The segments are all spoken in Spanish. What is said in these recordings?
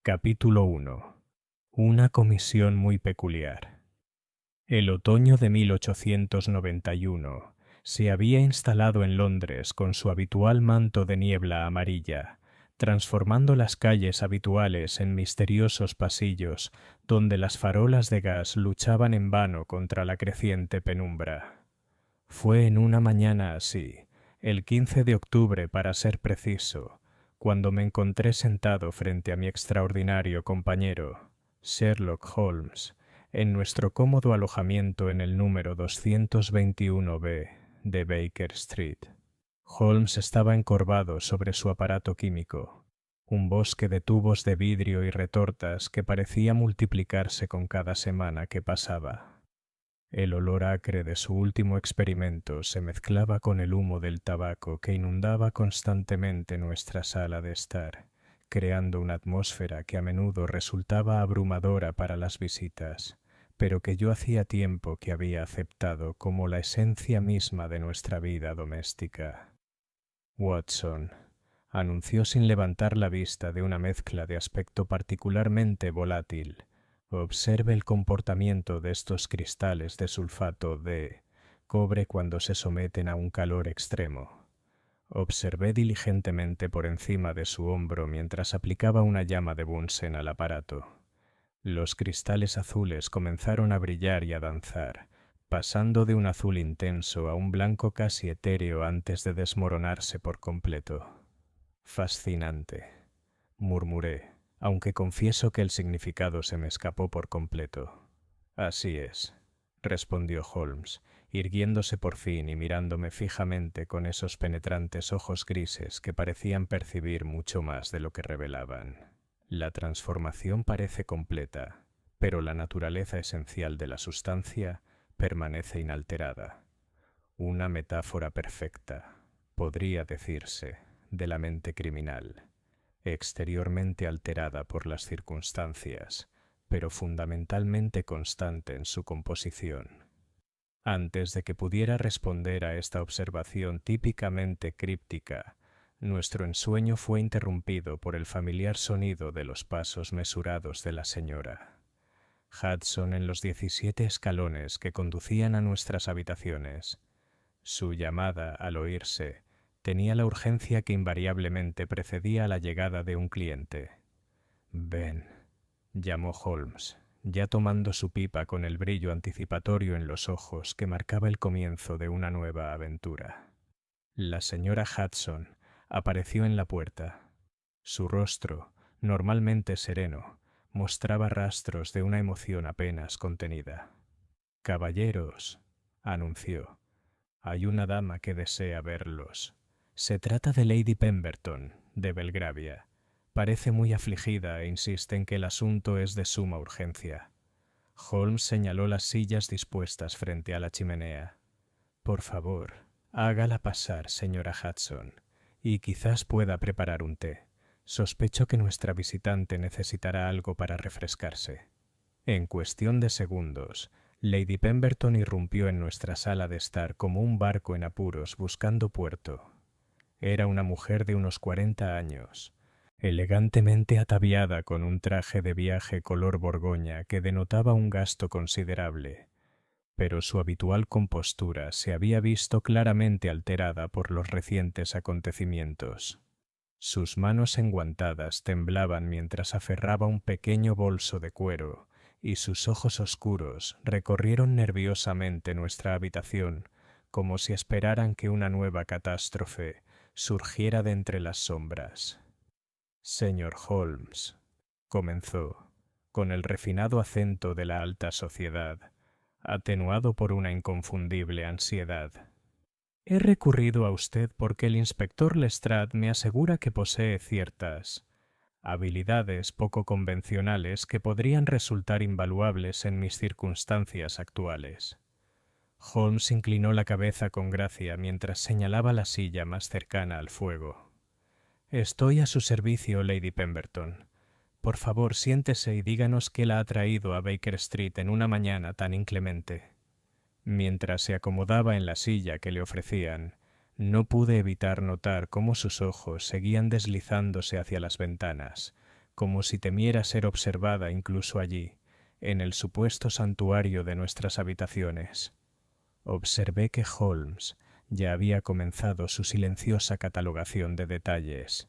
Capítulo 1. Una comisión muy peculiar. El otoño de 1891 se había instalado en Londres con su habitual manto de niebla amarilla, transformando las calles habituales en misteriosos pasillos donde las farolas de gas luchaban en vano contra la creciente penumbra. Fue en una mañana así, el 15 de octubre para ser preciso, cuando me encontré sentado frente a mi extraordinario compañero, Sherlock Holmes, en nuestro cómodo alojamiento en el número 221B de Baker Street. Holmes estaba encorvado sobre su aparato químico, un bosque de tubos de vidrio y retortas que parecía multiplicarse con cada semana que pasaba. El olor acre de su último experimento se mezclaba con el humo del tabaco que inundaba constantemente nuestra sala de estar, creando una atmósfera que a menudo resultaba abrumadora para las visitas, pero que yo hacía tiempo que había aceptado como la esencia misma de nuestra vida doméstica. Watson, anunció sin levantar la vista de una mezcla de aspecto particularmente volátil. Observe el comportamiento de estos cristales de sulfato de cobre cuando se someten a un calor extremo. Observé diligentemente por encima de su hombro mientras aplicaba una llama de Bunsen al aparato. Los cristales azules comenzaron a brillar y a danzar, pasando de un azul intenso a un blanco casi etéreo antes de desmoronarse por completo. Fascinante, murmuré, aunque confieso que el significado se me escapó por completo. Así es, respondió Holmes, irguiéndose por fin y mirándome fijamente con esos penetrantes ojos grises que parecían percibir mucho más de lo que revelaban. La transformación parece completa, pero la naturaleza esencial de la sustancia permanece inalterada. Una metáfora perfecta, podría decirse, de la mente criminal, exteriormente alterada por las circunstancias, pero fundamentalmente constante en su composición. Antes de que pudiera responder a esta observación típicamente críptica, nuestro ensueño fue interrumpido por el familiar sonido de los pasos mesurados de la señora Hudson en los 17 escalones que conducían a nuestras habitaciones. Su llamada, al oírse, tenía la urgencia que invariablemente precedía a la llegada de un cliente. «Ven», llamó Holmes, ya tomando su pipa con el brillo anticipatorio en los ojos que marcaba el comienzo de una nueva aventura. La señora Hudson apareció en la puerta. Su rostro, normalmente sereno, mostraba rastros de una emoción apenas contenida. «Caballeros», anunció, «hay una dama que desea verlos. Se trata de Lady Pemberton, de Belgravia. Parece muy afligida e insiste en que el asunto es de suma urgencia». Holmes señaló las sillas dispuestas frente a la chimenea. «Por favor, hágala pasar, señora Hudson, y quizás pueda preparar un té. Sospecho que nuestra visitante necesitará algo para refrescarse». En cuestión de segundos, Lady Pemberton irrumpió en nuestra sala de estar como un barco en apuros buscando puerto. Era una mujer de unos 40 años, elegantemente ataviada con un traje de viaje color borgoña que denotaba un gasto considerable, pero su habitual compostura se había visto claramente alterada por los recientes acontecimientos. Sus manos enguantadas temblaban mientras aferraba un pequeño bolso de cuero, y sus ojos oscuros recorrieron nerviosamente nuestra habitación, como si esperaran que una nueva catástrofe surgiera de entre las sombras. «Señor Holmes», comenzó, con el refinado acento de la alta sociedad, atenuado por una inconfundible ansiedad. «He recurrido a usted porque el inspector Lestrade me asegura que posee ciertas habilidades poco convencionales que podrían resultar invaluables en mis circunstancias actuales». Holmes inclinó la cabeza con gracia mientras señalaba la silla más cercana al fuego. «Estoy a su servicio, Lady Pemberton. Por favor, siéntese y díganos qué la ha traído a Baker Street en una mañana tan inclemente». Mientras se acomodaba en la silla que le ofrecían, no pude evitar notar cómo sus ojos seguían deslizándose hacia las ventanas, como si temiera ser observada incluso allí, en el supuesto santuario de nuestras habitaciones. Observé que Holmes ya había comenzado su silenciosa catalogación de detalles.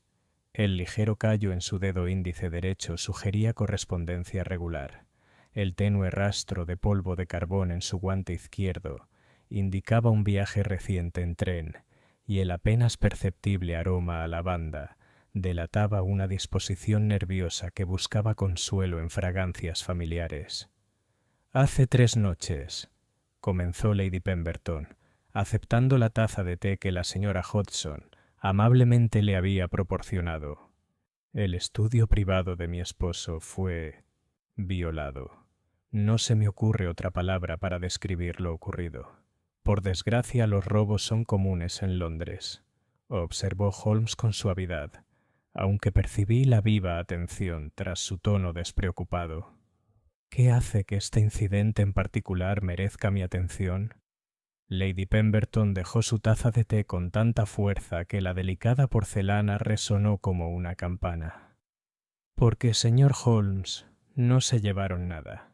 El ligero callo en su dedo índice derecho sugería correspondencia regular. El tenue rastro de polvo de carbón en su guante izquierdo indicaba un viaje reciente en tren, y el apenas perceptible aroma a lavanda delataba una disposición nerviosa que buscaba consuelo en fragancias familiares. «Hace 3 noches», comenzó Lady Pemberton, aceptando la taza de té que la señora Hodgson amablemente le había proporcionado. «El estudio privado de mi esposo fue violado. No se me ocurre otra palabra para describir lo ocurrido. Por desgracia, los robos son comunes en Londres», observó Holmes con suavidad, aunque percibí la viva atención tras su tono despreocupado. «¿Qué hace que este incidente en particular merezca mi atención?» Lady Pemberton dejó su taza de té con tanta fuerza que la delicada porcelana resonó como una campana. «Porque, señor Holmes, no se llevaron nada.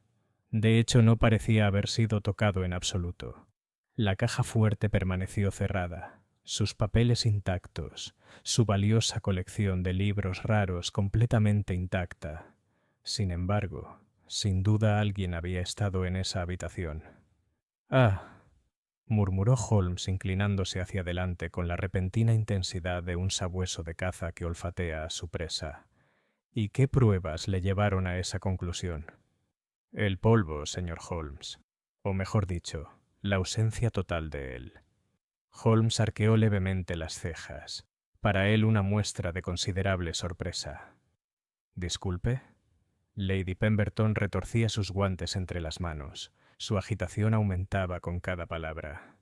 De hecho, no parecía haber sido tocado en absoluto. La caja fuerte permaneció cerrada, sus papeles intactos, su valiosa colección de libros raros completamente intacta. Sin embargo, sin duda alguien había estado en esa habitación». «Ah», murmuró Holmes inclinándose hacia adelante con la repentina intensidad de un sabueso de caza que olfatea a su presa. «¿Y qué pruebas le llevaron a esa conclusión?» «El polvo, señor Holmes. O mejor dicho, la ausencia total de él». Holmes arqueó levemente las cejas, para él una muestra de considerable sorpresa. «¿Disculpe?» Lady Pemberton retorcía sus guantes entre las manos. Su agitación aumentaba con cada palabra.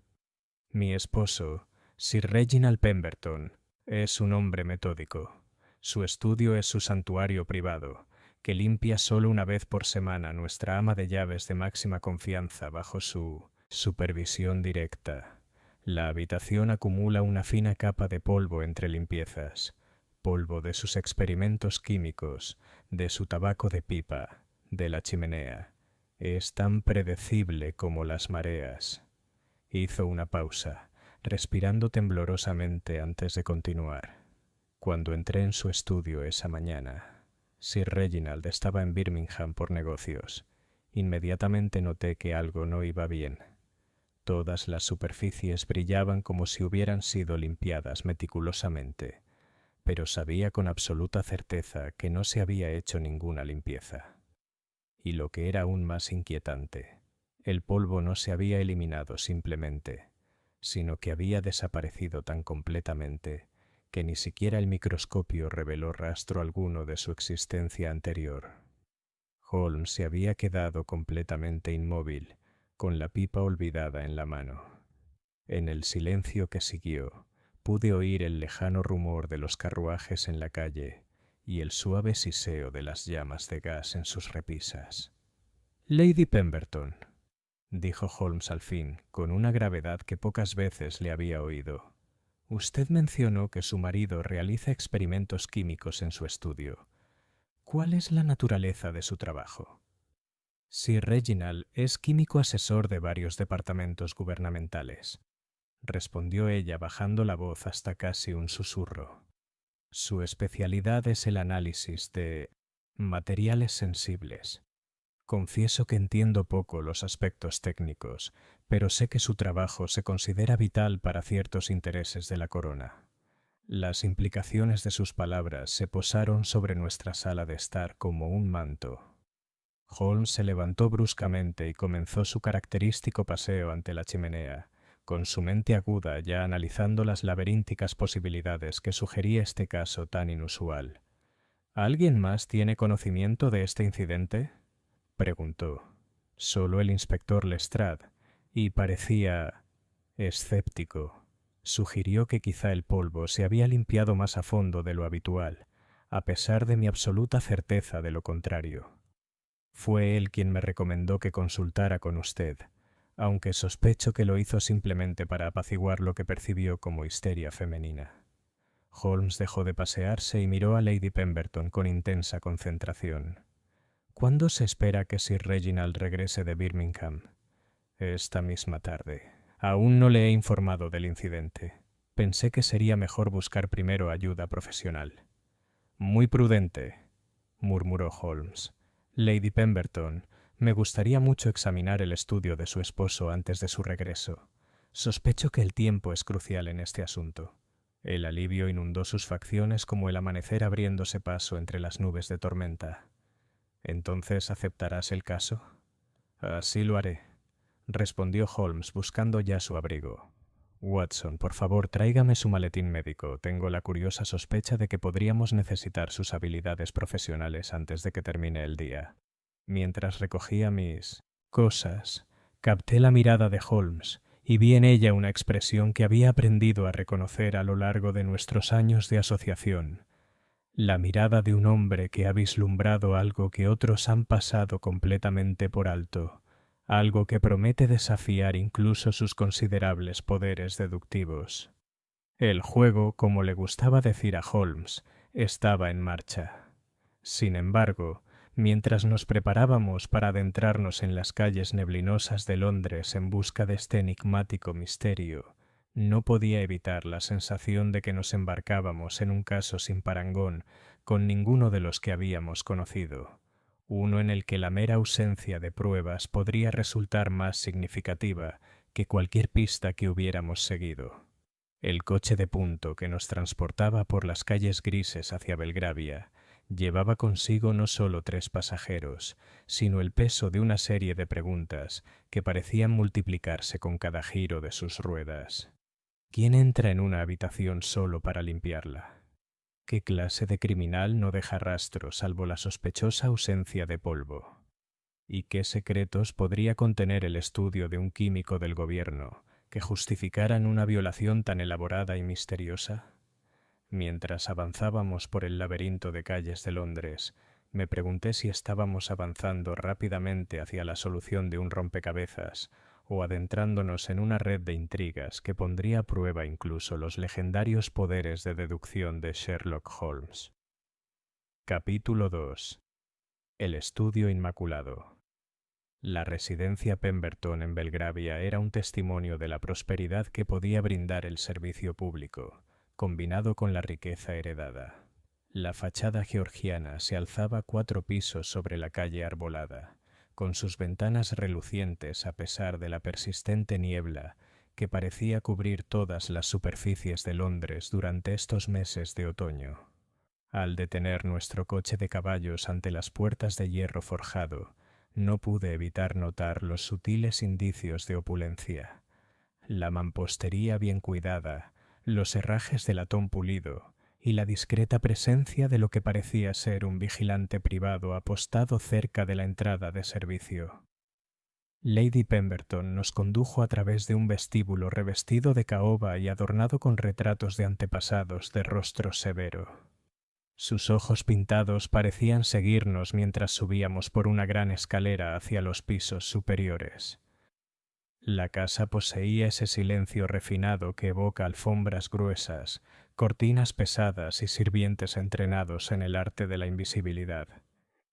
«Mi esposo, Sir Reginald Pemberton, es un hombre metódico. Su estudio es su santuario privado, que limpia solo una vez por semana nuestra ama de llaves de máxima confianza bajo su supervisión directa. La habitación acumula una fina capa de polvo entre limpiezas, polvo de sus experimentos químicos, de su tabaco de pipa, de la chimenea. Es tan predecible como las mareas». Hizo una pausa, respirando temblorosamente antes de continuar. «Cuando entré en su estudio esa mañana, Sir Reginald estaba en Birmingham por negocios. Inmediatamente noté que algo no iba bien. Todas las superficies brillaban como si hubieran sido limpiadas meticulosamente, pero sabía con absoluta certeza que no se había hecho ninguna limpieza. Y lo que era aún más inquietante, el polvo no se había eliminado simplemente, sino que había desaparecido tan completamente que ni siquiera el microscopio reveló rastro alguno de su existencia anterior. Holmes se había quedado completamente inmóvil, con la pipa olvidada en la mano. En el silencio que siguió, pude oír el lejano rumor de los carruajes en la calle y el suave siseo de las llamas de gas en sus repisas. «Lady Pemberton», dijo Holmes al fin, con una gravedad que pocas veces le había oído, «usted mencionó que su marido realiza experimentos químicos en su estudio. ¿Cuál es la naturaleza de su trabajo?» «Sir Reginald es químico asesor de varios departamentos gubernamentales», respondió ella bajando la voz hasta casi un susurro. «Su especialidad es el análisis de materiales sensibles. Confieso que entiendo poco los aspectos técnicos, pero sé que su trabajo se considera vital para ciertos intereses de la corona». Las implicaciones de sus palabras se posaron sobre nuestra sala de estar como un manto. Holmes se levantó bruscamente y comenzó su característico paseo ante la chimenea, con su mente aguda ya analizando las laberínticas posibilidades que sugería este caso tan inusual. «¿Alguien más tiene conocimiento de este incidente?», preguntó. «Solo el inspector Lestrade, y parecía escéptico. Sugirió que quizá el polvo se había limpiado más a fondo de lo habitual, a pesar de mi absoluta certeza de lo contrario. Fue él quien me recomendó que consultara con usted, aunque sospecho que lo hizo simplemente para apaciguar lo que percibió como histeria femenina». Holmes dejó de pasearse y miró a Lady Pemberton con intensa concentración. ¿Cuándo se espera que Sir Reginald regrese de Birmingham? Esta misma tarde. Aún no le he informado del incidente. Pensé que sería mejor buscar primero ayuda profesional. Muy prudente, murmuró Holmes. Lady Pemberton, me gustaría mucho examinar el estudio de su esposo antes de su regreso. Sospecho que el tiempo es crucial en este asunto. El alivio inundó sus facciones como el amanecer abriéndose paso entre las nubes de tormenta. ¿Entonces aceptarás el caso? Así lo haré, respondió Holmes buscando ya su abrigo. Watson, por favor, tráigame su maletín médico. Tengo la curiosa sospecha de que podríamos necesitar sus habilidades profesionales antes de que termine el día. Mientras recogía mis cosas, capté la mirada de Holmes y vi en ella una expresión que había aprendido a reconocer a lo largo de nuestros años de asociación. La mirada de un hombre que ha vislumbrado algo que otros han pasado completamente por alto, algo que promete desafiar incluso sus considerables poderes deductivos. El juego, como le gustaba decir a Holmes, estaba en marcha. Sin embargo, mientras nos preparábamos para adentrarnos en las calles neblinosas de Londres en busca de este enigmático misterio, no podía evitar la sensación de que nos embarcábamos en un caso sin parangón con ninguno de los que habíamos conocido, uno en el que la mera ausencia de pruebas podría resultar más significativa que cualquier pista que hubiéramos seguido. El coche de punto que nos transportaba por las calles grises hacia Belgravia llevaba consigo no solo 3 pasajeros, sino el peso de una serie de preguntas que parecían multiplicarse con cada giro de sus ruedas. ¿Quién entra en una habitación solo para limpiarla? ¿Qué clase de criminal no deja rastro salvo la sospechosa ausencia de polvo? ¿Y qué secretos podría contener el estudio de un químico del gobierno que justificaran una violación tan elaborada y misteriosa? Mientras avanzábamos por el laberinto de calles de Londres, me pregunté si estábamos avanzando rápidamente hacia la solución de un rompecabezas o adentrándonos en una red de intrigas que pondría a prueba incluso los legendarios poderes de deducción de Sherlock Holmes. Capítulo 2. El estudio inmaculado. La residencia Pemberton en Belgravia era un testimonio de la prosperidad que podía brindar el servicio público, combinado con la riqueza heredada. La fachada georgiana se alzaba 4 pisos sobre la calle arbolada, con sus ventanas relucientes a pesar de la persistente niebla que parecía cubrir todas las superficies de Londres durante estos meses de otoño. Al detener nuestro coche de caballos ante las puertas de hierro forjado, no pude evitar notar los sutiles indicios de opulencia. La mampostería bien cuidada, los herrajes de latón pulido y la discreta presencia de lo que parecía ser un vigilante privado apostado cerca de la entrada de servicio. Lady Pemberton nos condujo a través de un vestíbulo revestido de caoba y adornado con retratos de antepasados de rostro severo. Sus ojos pintados parecían seguirnos mientras subíamos por una gran escalera hacia los pisos superiores. La casa poseía ese silencio refinado que evoca alfombras gruesas, cortinas pesadas y sirvientes entrenados en el arte de la invisibilidad.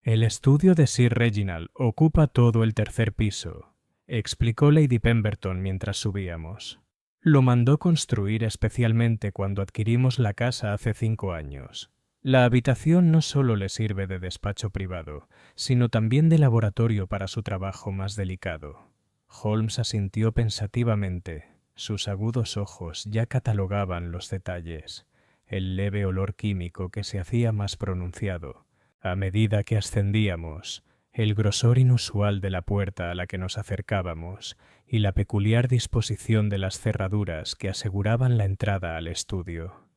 El estudio de Sir Reginald ocupa todo el 3er piso, explicó Lady Pemberton mientras subíamos. Lo mandó construir especialmente cuando adquirimos la casa hace 5 años. La habitación no solo le sirve de despacho privado, sino también de laboratorio para su trabajo más delicado. Holmes asintió pensativamente. Sus agudos ojos ya catalogaban los detalles, el leve olor químico que se hacía más pronunciado. A medida que ascendíamos, el grosor inusual de la puerta a la que nos acercábamos y la peculiar disposición de las cerraduras que aseguraban la entrada al estudio.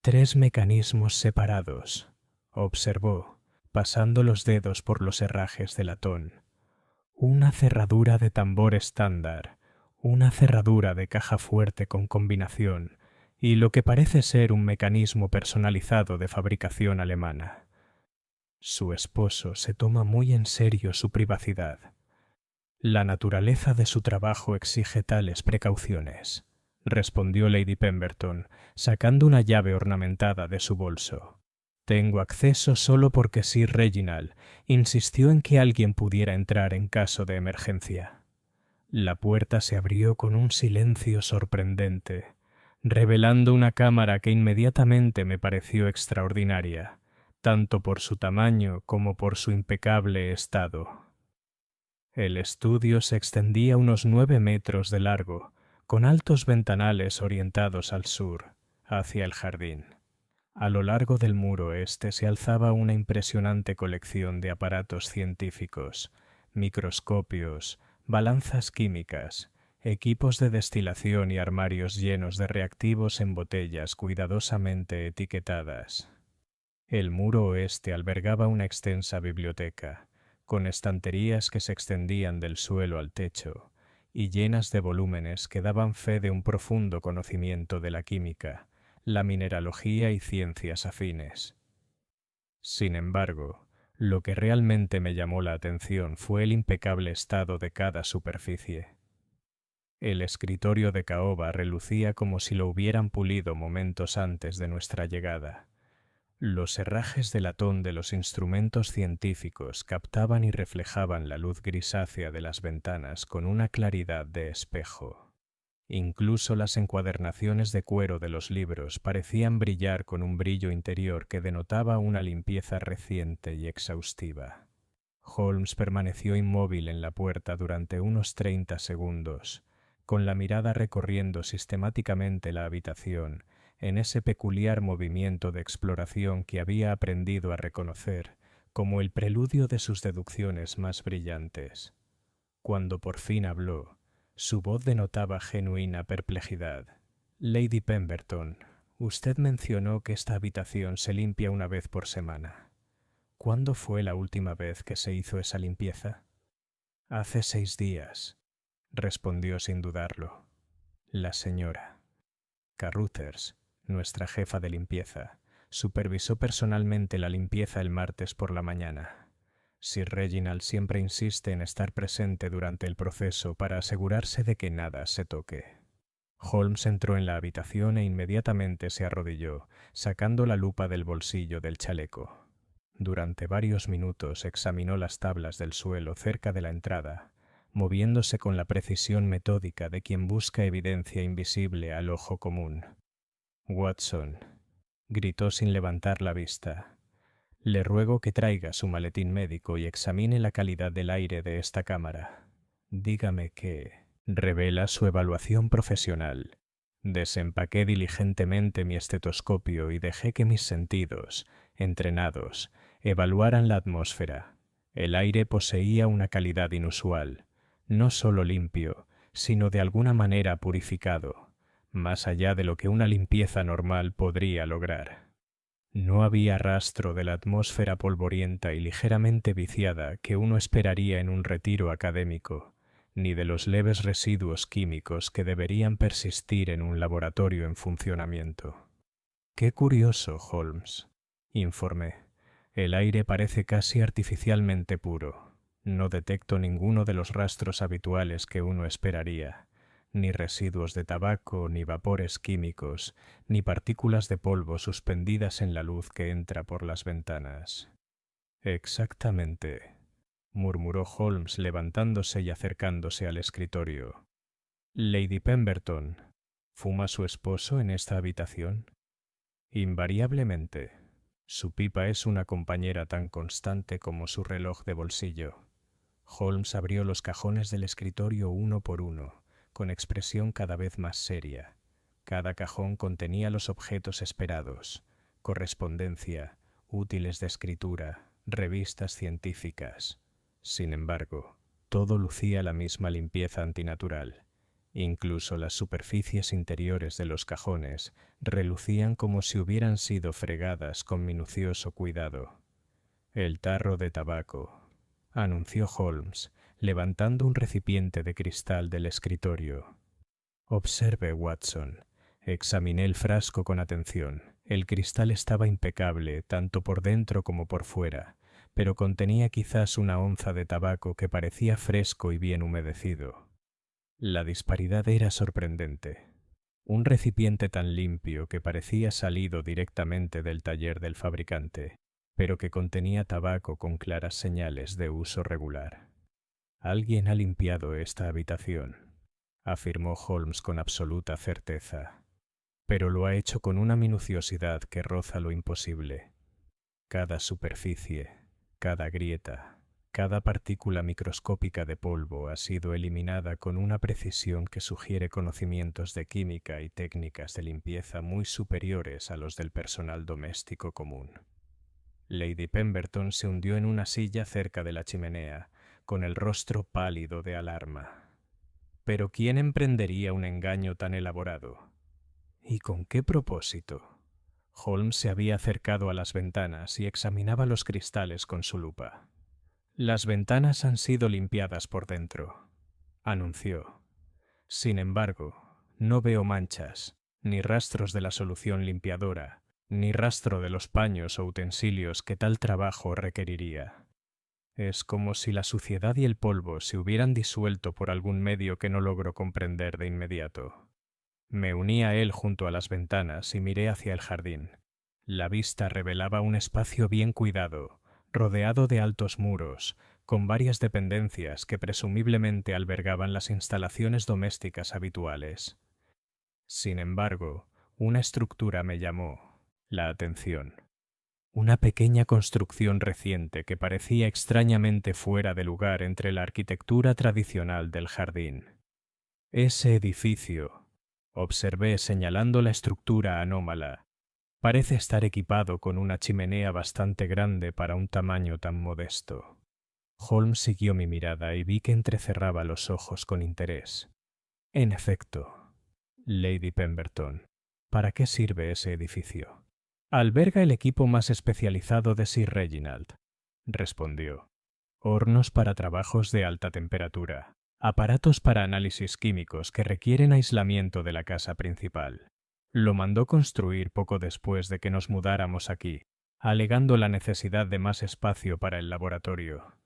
3 mecanismos separados, observó, pasando los dedos por los herrajes de latón. Una cerradura de tambor estándar, una cerradura de caja fuerte con combinación y lo que parece ser un mecanismo personalizado de fabricación alemana. Su esposo se toma muy en serio su privacidad. La naturaleza de su trabajo exige tales precauciones, respondió Lady Pemberton, sacando una llave ornamentada de su bolso. Tengo acceso solo porque Sir Reginald insistió en que alguien pudiera entrar en caso de emergencia. La puerta se abrió con un silencio sorprendente, revelando una cámara que inmediatamente me pareció extraordinaria, tanto por su tamaño como por su impecable estado. El estudio se extendía unos 9 metros de largo, con altos ventanales orientados al sur, hacia el jardín. A lo largo del muro este se alzaba una impresionante colección de aparatos científicos, microscopios, balanzas químicas, equipos de destilación y armarios llenos de reactivos en botellas cuidadosamente etiquetadas. El muro oeste albergaba una extensa biblioteca, con estanterías que se extendían del suelo al techo y llenas de volúmenes que daban fe de un profundo conocimiento de la química, la mineralogía y ciencias afines. Sin embargo, lo que realmente me llamó la atención fue el impecable estado de cada superficie. El escritorio de caoba relucía como si lo hubieran pulido momentos antes de nuestra llegada. Los herrajes de latón de los instrumentos científicos captaban y reflejaban la luz grisácea de las ventanas con una claridad de espejo. Incluso las encuadernaciones de cuero de los libros parecían brillar con un brillo interior que denotaba una limpieza reciente y exhaustiva. Holmes permaneció inmóvil en la puerta durante unos 30 segundos, con la mirada recorriendo sistemáticamente la habitación, en ese peculiar movimiento de exploración que había aprendido a reconocer como el preludio de sus deducciones más brillantes. Cuando por fin habló, su voz denotaba genuina perplejidad. Lady Pemberton, usted mencionó que esta habitación se limpia una vez por semana. ¿Cuándo fue la última vez que se hizo esa limpieza? Hace 6 días, respondió sin dudarlo. La señora Carruthers, nuestra jefa de limpieza, supervisó personalmente la limpieza el martes por la mañana. Sir Reginald siempre insiste en estar presente durante el proceso para asegurarse de que nada se toque. Holmes entró en la habitación e inmediatamente se arrodilló, sacando la lupa del bolsillo del chaleco. Durante varios minutos examinó las tablas del suelo cerca de la entrada, moviéndose con la precisión metódica de quien busca evidencia invisible al ojo común. Watson, gritó sin levantar la vista, le ruego que traiga su maletín médico y examine la calidad del aire de esta cámara. Dígame que revela su evaluación profesional. Desempaqué diligentemente mi estetoscopio y dejé que mis sentidos, entrenados, evaluaran la atmósfera. El aire poseía una calidad inusual, no solo limpio, sino de alguna manera purificado, más allá de lo que una limpieza normal podría lograr. No había rastro de la atmósfera polvorienta y ligeramente viciada que uno esperaría en un retiro académico, ni de los leves residuos químicos que deberían persistir en un laboratorio en funcionamiento. «Qué curioso, Holmes», informé. «El aire parece casi artificialmente puro. No detecto ninguno de los rastros habituales que uno esperaría, ni residuos de tabaco, ni vapores químicos, ni partículas de polvo suspendidas en la luz que entra por las ventanas». «Exactamente», murmuró Holmes levantándose y acercándose al escritorio. «Lady Pemberton, ¿fuma su esposo en esta habitación?» «Invariablemente. Su pipa es una compañera tan constante como su reloj de bolsillo». Holmes abrió los cajones del escritorio uno por uno, con expresión cada vez más seria. Cada cajón contenía los objetos esperados: correspondencia, útiles de escritura, revistas científicas. Sin embargo, todo lucía la misma limpieza antinatural. Incluso las superficies interiores de los cajones relucían como si hubieran sido fregadas con minucioso cuidado. «El tarro de tabaco», anunció Holmes, levantando un recipiente de cristal del escritorio. «Observe, Watson». Examiné el frasco con atención. El cristal estaba impecable, tanto por dentro como por fuera, pero contenía quizás una onza de tabaco que parecía fresco y bien humedecido. La disparidad era sorprendente. un recipiente tan limpio que parecía salido directamente del taller del fabricante, pero que contenía tabaco con claras señales de uso regular. «Alguien ha limpiado esta habitación», afirmó Holmes con absoluta certeza, «pero lo ha hecho con una minuciosidad que roza lo imposible. Cada superficie, cada grieta, cada partícula microscópica de polvo ha sido eliminada con una precisión que sugiere conocimientos de química y técnicas de limpieza muy superiores a los del personal doméstico común». Lady Pemberton se hundió en una silla cerca de la chimenea, con el rostro pálido de alarma. ¿Pero quién emprendería un engaño tan elaborado? ¿Y con qué propósito? Holmes se había acercado a las ventanas y examinaba los cristales con su lupa. «Las ventanas han sido limpiadas por dentro», anunció. «Sin embargo, no veo manchas, ni rastros de la solución limpiadora, ni rastro de los paños o utensilios que tal trabajo requeriría. Es como si la suciedad y el polvo se hubieran disuelto por algún medio que no logro comprender de inmediato». Me uní a él junto a las ventanas y miré hacia el jardín. La vista revelaba un espacio bien cuidado, rodeado de altos muros, con varias dependencias que presumiblemente albergaban las instalaciones domésticas habituales. Sin embargo, una estructura me llamó la atención. Una pequeña construcción reciente que parecía extrañamente fuera de lugar entre la arquitectura tradicional del jardín. Ese edificio, observé señalando la estructura anómala, parece estar equipado con una chimenea bastante grande para un tamaño tan modesto. Holmes siguió mi mirada y vi que entrecerraba los ojos con interés. «En efecto, Lady Pemberton, ¿para qué sirve ese edificio?» «Alberga el equipo más especializado de Sir Reginald», respondió. «Hornos para trabajos de alta temperatura, aparatos para análisis químicos que requieren aislamiento de la casa principal. Lo mandó construir poco después de que nos mudáramos aquí, alegando la necesidad de más espacio para el laboratorio».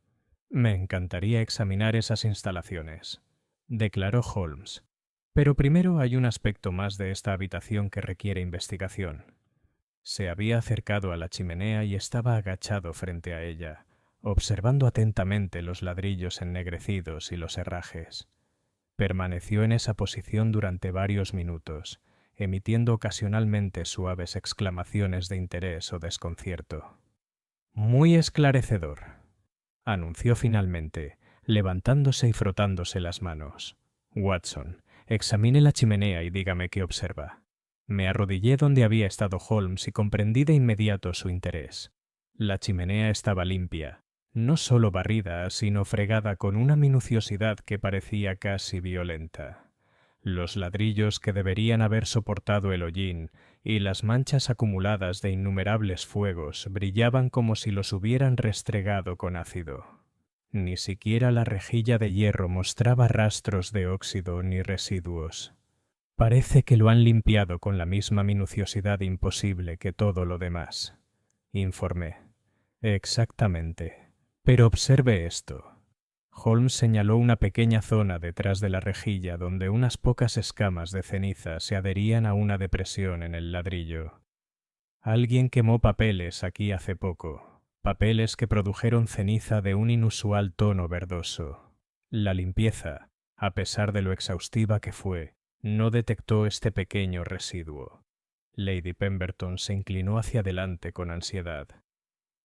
«Me encantaría examinar esas instalaciones», declaró Holmes. «Pero primero hay un aspecto más de esta habitación que requiere investigación». Se había acercado a la chimenea y estaba agachado frente a ella, observando atentamente los ladrillos ennegrecidos y los herrajes. Permaneció en esa posición durante varios minutos, emitiendo ocasionalmente suaves exclamaciones de interés o desconcierto. «Muy esclarecedor», anunció finalmente, levantándose y frotándose las manos. «Watson, examine la chimenea y dígame qué observa». Me arrodillé donde había estado Holmes y comprendí de inmediato su interés. La chimenea estaba limpia, no solo barrida, sino fregada con una minuciosidad que parecía casi violenta. Los ladrillos que deberían haber soportado el hollín y las manchas acumuladas de innumerables fuegos brillaban como si los hubieran restregado con ácido. Ni siquiera la rejilla de hierro mostraba rastros de óxido ni residuos. «Parece que lo han limpiado con la misma minuciosidad imposible que todo lo demás», informé. «Exactamente. Pero observe esto». Holmes señaló una pequeña zona detrás de la rejilla donde unas pocas escamas de ceniza se adherían a una depresión en el ladrillo. «Alguien quemó papeles aquí hace poco, papeles que produjeron ceniza de un inusual tono verdoso. La limpieza, a pesar de lo exhaustiva que fue, no detectó este pequeño residuo». Lady Pemberton se inclinó hacia adelante con ansiedad.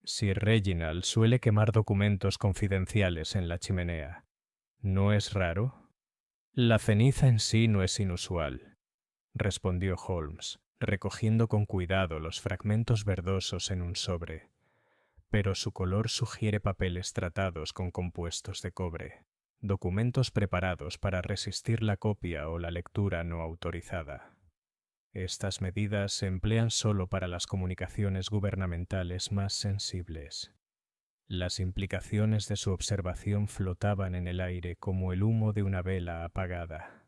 «Sir Reginald suele quemar documentos confidenciales en la chimenea. ¿No es raro?» «La ceniza en sí no es inusual», respondió Holmes, recogiendo con cuidado los fragmentos verdosos en un sobre. «Pero su color sugiere papeles tratados con compuestos de cobre, documentos preparados para resistir la copia o la lectura no autorizada. Estas medidas se emplean solo para las comunicaciones gubernamentales más sensibles». Las implicaciones de su observación flotaban en el aire como el humo de una vela apagada.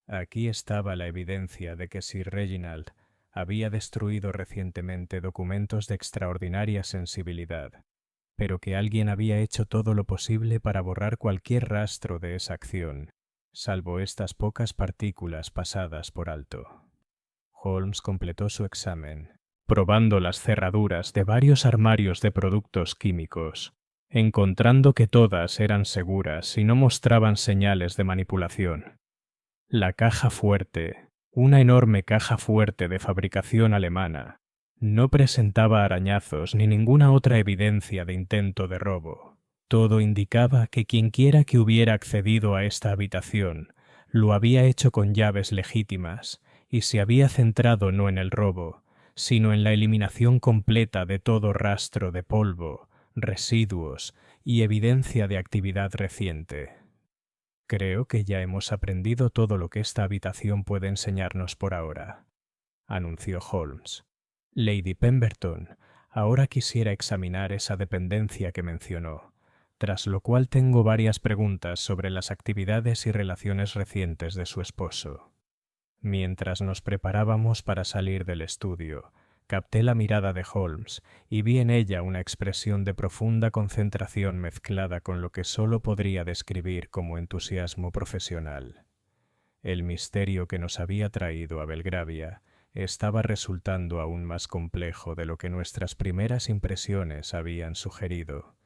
Aquí estaba la evidencia de que Sir Reginald había destruido recientemente documentos de extraordinaria sensibilidad, pero que alguien había hecho todo lo posible para borrar cualquier rastro de esa acción salvo estas pocas partículas pasadas por alto. Holmes completó su examen, probando las cerraduras de varios armarios de productos químicos, encontrando que todas eran seguras y no mostraban señales de manipulación. La caja fuerte, una enorme caja fuerte de fabricación alemana, no presentaba arañazos ni ninguna otra evidencia de intento de robo. Todo indicaba que quienquiera que hubiera accedido a esta habitación lo había hecho con llaves legítimas y se había centrado no en el robo, sino en la eliminación completa de todo rastro de polvo, residuos y evidencia de actividad reciente. Creo que ya hemos aprendido todo lo que esta habitación puede enseñarnos por ahora, anunció Holmes. Lady Pemberton, ahora quisiera examinar esa dependencia que mencionó, tras lo cual tengo varias preguntas sobre las actividades y relaciones recientes de su esposo. Mientras nos preparábamos para salir del estudio, capté la mirada de Holmes y vi en ella una expresión de profunda concentración mezclada con lo que solo podría describir como entusiasmo profesional. El misterio que nos había traído a Belgravia estaba resultando aún más complejo de lo que nuestras primeras impresiones habían sugerido,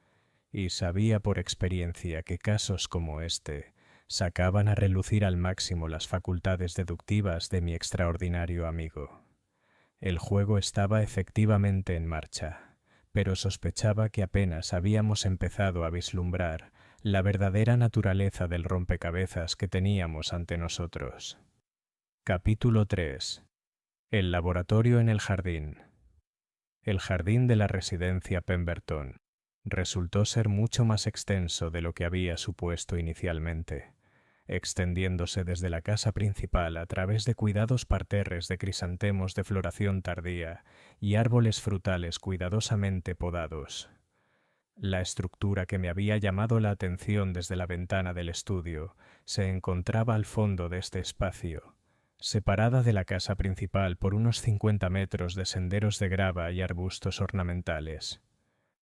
y sabía por experiencia que casos como este sacaban a relucir al máximo las facultades deductivas de mi extraordinario amigo. El juego estaba efectivamente en marcha, pero sospechaba que apenas habíamos empezado a vislumbrar la verdadera naturaleza del rompecabezas que teníamos ante nosotros. Capítulo 3. El laboratorio en el jardín. El jardín de la residencia Pemberton resultó ser mucho más extenso de lo que había supuesto inicialmente, extendiéndose desde la casa principal a través de cuidados parterres de crisantemos de floración tardía y árboles frutales cuidadosamente podados. La estructura que me había llamado la atención desde la ventana del estudio se encontraba al fondo de este espacio, separada de la casa principal por unos 50 metros de senderos de grava y arbustos ornamentales.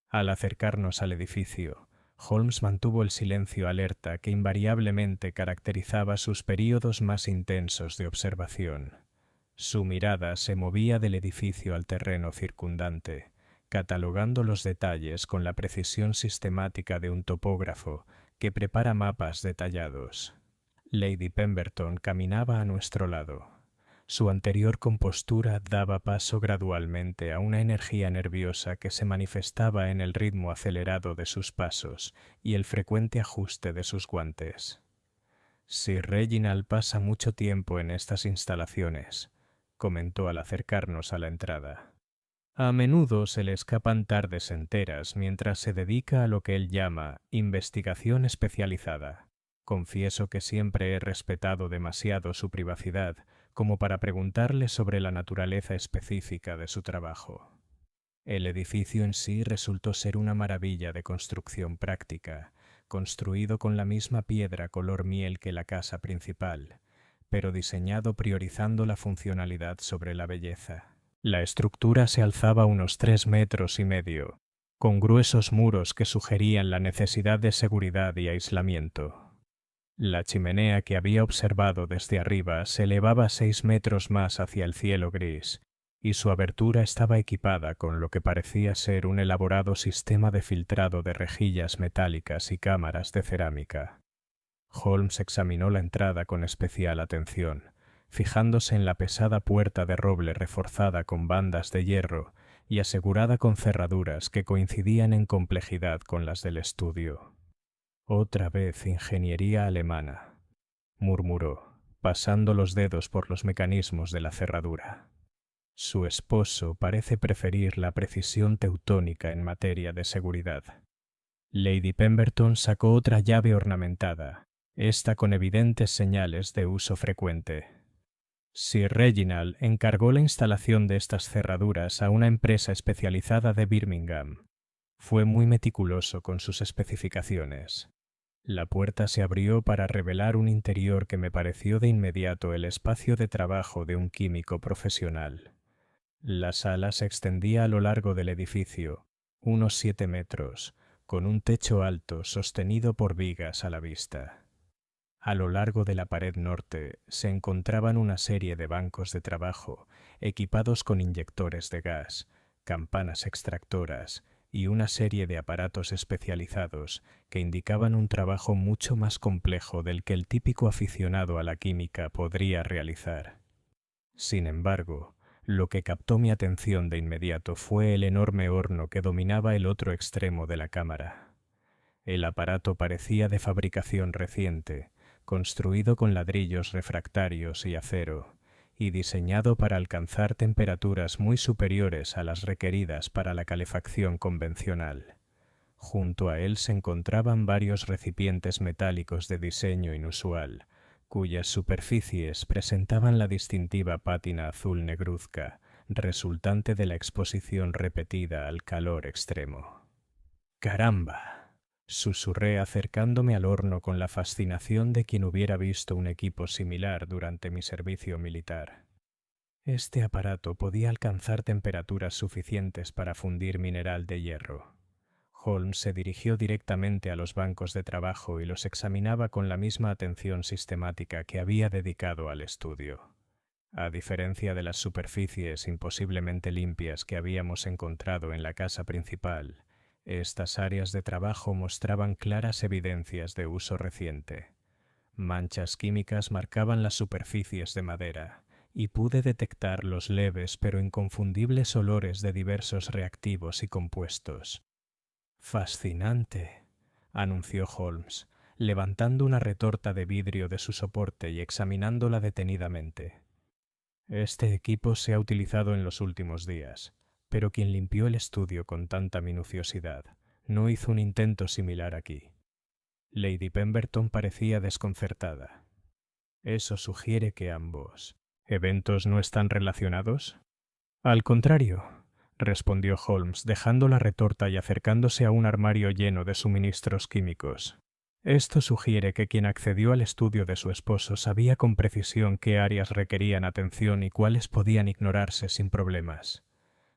Al acercarnos al edificio, Holmes mantuvo el silencio alerta que invariablemente caracterizaba sus períodos más intensos de observación. Su mirada se movía del edificio al terreno circundante, catalogando los detalles con la precisión sistemática de un topógrafo que prepara mapas detallados. Lady Pemberton caminaba a nuestro lado. Su anterior compostura daba paso gradualmente a una energía nerviosa que se manifestaba en el ritmo acelerado de sus pasos y el frecuente ajuste de sus guantes. Sir Reginald pasa mucho tiempo en estas instalaciones, comentó al acercarnos a la entrada. A menudo se le escapan tardes enteras mientras se dedica a lo que él llama investigación especializada. Confieso que siempre he respetado demasiado su privacidad como para preguntarle sobre la naturaleza específica de su trabajo. El edificio en sí resultó ser una maravilla de construcción práctica, construido con la misma piedra color miel que la casa principal, pero diseñado priorizando la funcionalidad sobre la belleza. La estructura se alzaba unos 3,5 metros, con gruesos muros que sugerían la necesidad de seguridad y aislamiento. La chimenea que había observado desde arriba se elevaba 6 metros más hacia el cielo gris, y su abertura estaba equipada con lo que parecía ser un elaborado sistema de filtrado de rejillas metálicas y cámaras de cerámica. Holmes examinó la entrada con especial atención, fijándose en la pesada puerta de roble reforzada con bandas de hierro y asegurada con cerraduras que coincidían en complejidad con las del estudio. Otra vez ingeniería alemana, murmuró, pasando los dedos por los mecanismos de la cerradura. Su esposo parece preferir la precisión teutónica en materia de seguridad. Lady Pemberton sacó otra llave ornamentada, esta con evidentes señales de uso frecuente. Sir Reginald encargó la instalación de estas cerraduras a una empresa especializada de Birmingham. Fue muy meticuloso con sus especificaciones. La puerta se abrió para revelar un interior que me pareció de inmediato el espacio de trabajo de un químico profesional. La sala se extendía a lo largo del edificio, unos 7 metros, con un techo alto sostenido por vigas a la vista. A lo largo de la pared norte se encontraban una serie de bancos de trabajo equipados con inyectores de gas, campanas extractoras y una serie de aparatos especializados que indicaban un trabajo mucho más complejo del que el típico aficionado a la química podría realizar. Sin embargo, lo que captó mi atención de inmediato fue el enorme horno que dominaba el otro extremo de la cámara. El aparato parecía de fabricación reciente, construido con ladrillos refractarios y acero, y diseñado para alcanzar temperaturas muy superiores a las requeridas para la calefacción convencional. Junto a él se encontraban varios recipientes metálicos de diseño inusual, cuyas superficies presentaban la distintiva pátina azul negruzca, resultante de la exposición repetida al calor extremo. ¡Caramba!, susurré acercándome al horno con la fascinación de quien hubiera visto un equipo similar durante mi servicio militar. Este aparato podía alcanzar temperaturas suficientes para fundir mineral de hierro. Holmes se dirigió directamente a los bancos de trabajo y los examinaba con la misma atención sistemática que había dedicado al estudio. A diferencia de las superficies imposiblemente limpias que habíamos encontrado en la casa principal, estas áreas de trabajo mostraban claras evidencias de uso reciente. Manchas químicas marcaban las superficies de madera, y pude detectar los leves pero inconfundibles olores de diversos reactivos y compuestos. «Fascinante», anunció Holmes, levantando una retorta de vidrio de su soporte y examinándola detenidamente. «Este equipo se ha utilizado en los últimos días, pero quien limpió el estudio con tanta minuciosidad no hizo un intento similar aquí». Lady Pemberton parecía desconcertada. «¿Eso sugiere que ambos eventos no están relacionados?» «Al contrario», respondió Holmes, dejando la retorta y acercándose a un armario lleno de suministros químicos. «Esto sugiere que quien accedió al estudio de su esposo sabía con precisión qué áreas requerían atención y cuáles podían ignorarse sin problemas.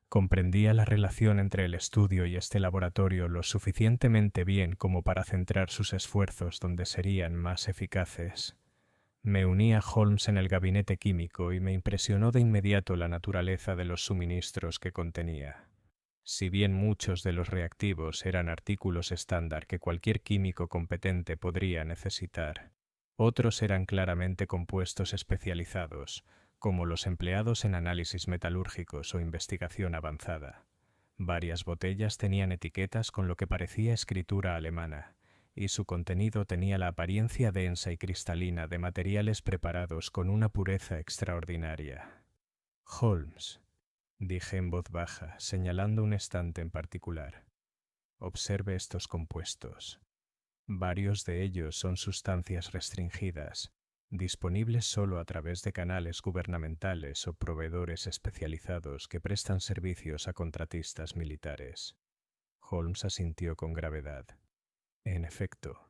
Comprendía la relación entre el estudio y este laboratorio lo suficientemente bien como para centrar sus esfuerzos donde serían más eficaces». Me uní a Holmes en el gabinete químico y me impresionó de inmediato la naturaleza de los suministros que contenía. Si bien muchos de los reactivos eran artículos estándar que cualquier químico competente podría necesitar, otros eran claramente compuestos especializados, como los empleados en análisis metalúrgicos o investigación avanzada. Varias botellas tenían etiquetas con lo que parecía escritura alemana, y su contenido tenía la apariencia densa y cristalina de materiales preparados con una pureza extraordinaria. «Holmes», dije en voz baja, señalando un estante en particular, «observe estos compuestos. Varios de ellos son sustancias restringidas, disponibles solo a través de canales gubernamentales o proveedores especializados que prestan servicios a contratistas militares». Holmes asintió con gravedad. «En efecto,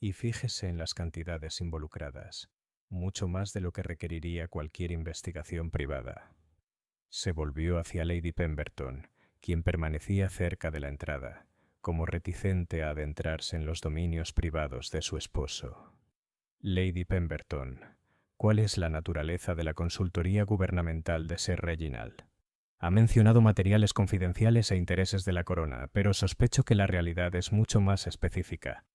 y fíjese en las cantidades involucradas, mucho más de lo que requeriría cualquier investigación privada». Se volvió hacia Lady Pemberton, quien permanecía cerca de la entrada, como reticente a adentrarse en los dominios privados de su esposo. «Lady Pemberton, ¿cuál es la naturaleza de la consultoría gubernamental de Sir Reginald? Ha mencionado materiales confidenciales e intereses de la corona, pero sospecho que la realidad es mucho más específica».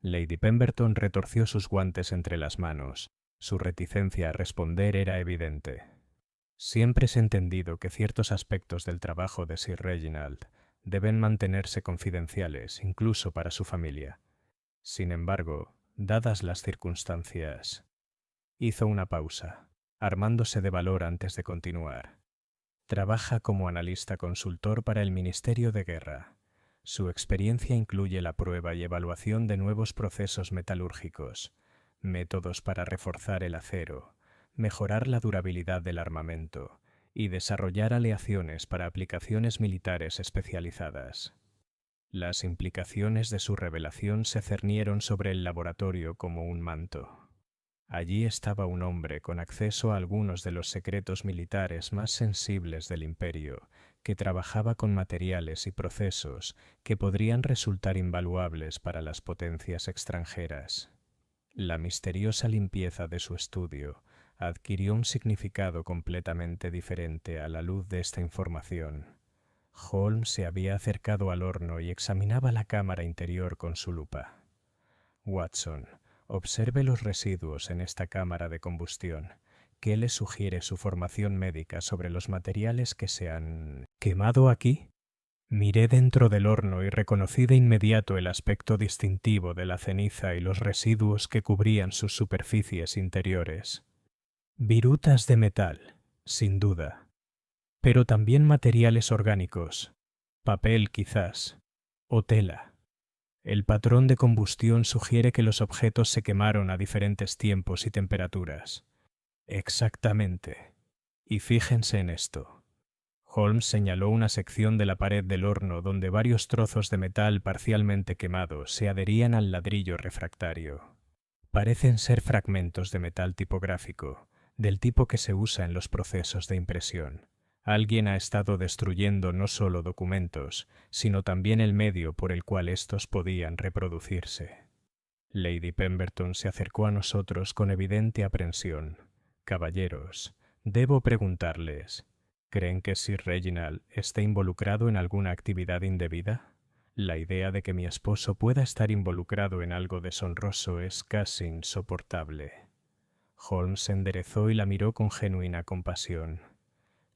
Lady Pemberton retorció sus guantes entre las manos. Su reticencia a responder era evidente. «Siempre he entendido que ciertos aspectos del trabajo de Sir Reginald deben mantenerse confidenciales, incluso para su familia. Sin embargo, dadas las circunstancias...». Hizo una pausa, armándose de valor antes de continuar. «Trabaja como analista consultor para el Ministerio de Guerra. Su experiencia incluye la prueba y evaluación de nuevos procesos metalúrgicos, métodos para reforzar el acero, mejorar la durabilidad del armamento y desarrollar aleaciones para aplicaciones militares especializadas». Las implicaciones de su revelación se cernieron sobre el laboratorio como un manto. Allí estaba un hombre con acceso a algunos de los secretos militares más sensibles del imperio, que trabajaba con materiales y procesos que podrían resultar invaluables para las potencias extranjeras. La misteriosa limpieza de su estudio adquirió un significado completamente diferente a la luz de esta información. Holmes se había acercado al horno y examinaba la cámara interior con su lupa. Watson, observe los residuos en esta cámara de combustión. ¿Qué le sugiere su formación médica sobre los materiales que se han quemado aquí? Miré dentro del horno y reconocí de inmediato el aspecto distintivo de la ceniza y los residuos que cubrían sus superficies interiores. Virutas de metal, sin duda, pero también materiales orgánicos, papel quizás, o tela. El patrón de combustión sugiere que los objetos se quemaron a diferentes tiempos y temperaturas. Exactamente. Y fíjense en esto. Holmes señaló una sección de la pared del horno donde varios trozos de metal parcialmente quemados se adherían al ladrillo refractario. Parecen ser fragmentos de metal tipográfico, del tipo que se usa en los procesos de impresión. Alguien ha estado destruyendo no solo documentos, sino también el medio por el cual estos podían reproducirse. Lady Pemberton se acercó a nosotros con evidente aprensión. Caballeros, debo preguntarles, ¿creen que Sir Reginald esté involucrado en alguna actividad indebida? La idea de que mi esposo pueda estar involucrado en algo deshonroso es casi insoportable. Holmes se enderezó y la miró con genuina compasión.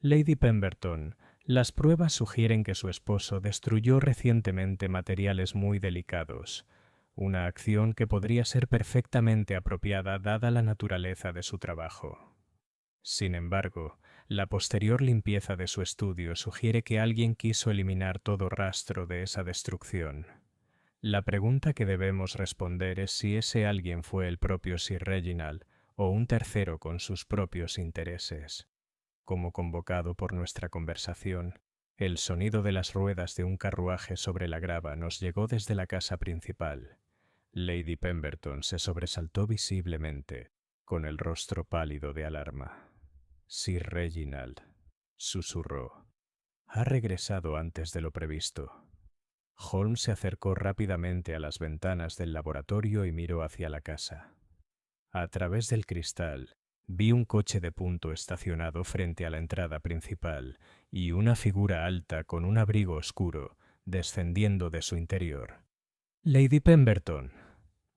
Lady Pemberton, las pruebas sugieren que su esposo destruyó recientemente materiales muy delicados, una acción que podría ser perfectamente apropiada dada la naturaleza de su trabajo. Sin embargo, la posterior limpieza de su estudio sugiere que alguien quiso eliminar todo rastro de esa destrucción. La pregunta que debemos responder es si ese alguien fue el propio Sir Reginald o un tercero con sus propios intereses. Como convocado por nuestra conversación, el sonido de las ruedas de un carruaje sobre la grava nos llegó desde la casa principal. Lady Pemberton se sobresaltó visiblemente, con el rostro pálido de alarma. Sir Reginald, susurró. Ha regresado antes de lo previsto. Holmes se acercó rápidamente a las ventanas del laboratorio y miró hacia la casa. A través del cristal, vi un coche de punto estacionado frente a la entrada principal y una figura alta con un abrigo oscuro descendiendo de su interior. Lady Pemberton,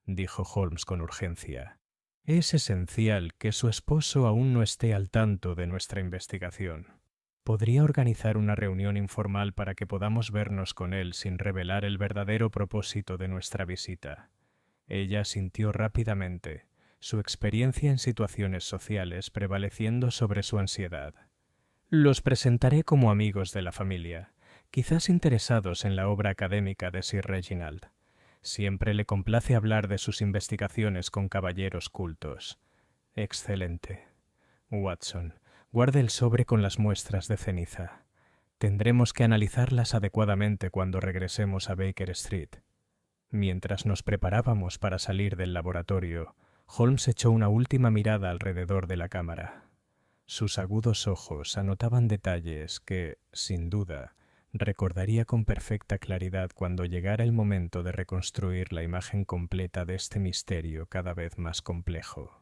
dijo Holmes con urgencia, es esencial que su esposo aún no esté al tanto de nuestra investigación. ¿Podría organizar una reunión informal para que podamos vernos con él sin revelar el verdadero propósito de nuestra visita? Ella asintió rápidamente, su experiencia en situaciones sociales prevaleciendo sobre su ansiedad. Los presentaré como amigos de la familia, quizás interesados en la obra académica de Sir Reginald. Siempre le complace hablar de sus investigaciones con caballeros cultos. Excelente. Watson, guarde el sobre con las muestras de ceniza. Tendremos que analizarlas adecuadamente cuando regresemos a Baker Street. Mientras nos preparábamos para salir del laboratorio, Holmes echó una última mirada alrededor de la cámara. Sus agudos ojos anotaban detalles que, sin duda, recordaría con perfecta claridad cuando llegara el momento de reconstruir la imagen completa de este misterio cada vez más complejo.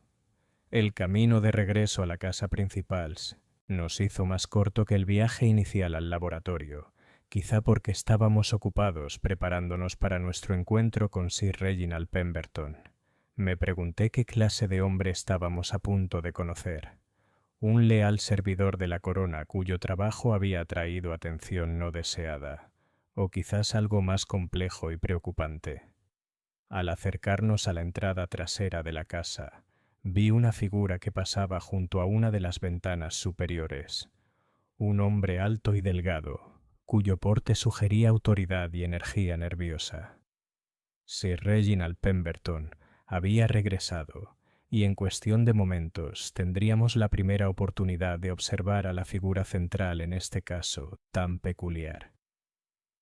El camino de regreso a la casa principal nos hizo más corto que el viaje inicial al laboratorio, quizá porque estábamos ocupados preparándonos para nuestro encuentro con Sir Reginald Pemberton. Me pregunté qué clase de hombre estábamos a punto de conocer. Un leal servidor de la corona cuyo trabajo había atraído atención no deseada, o quizás algo más complejo y preocupante. Al acercarnos a la entrada trasera de la casa, vi una figura que pasaba junto a una de las ventanas superiores. Un hombre alto y delgado, cuyo porte sugería autoridad y energía nerviosa. Sir Reginald Pemberton había regresado, y en cuestión de momentos tendríamos la primera oportunidad de observar a la figura central en este caso tan peculiar.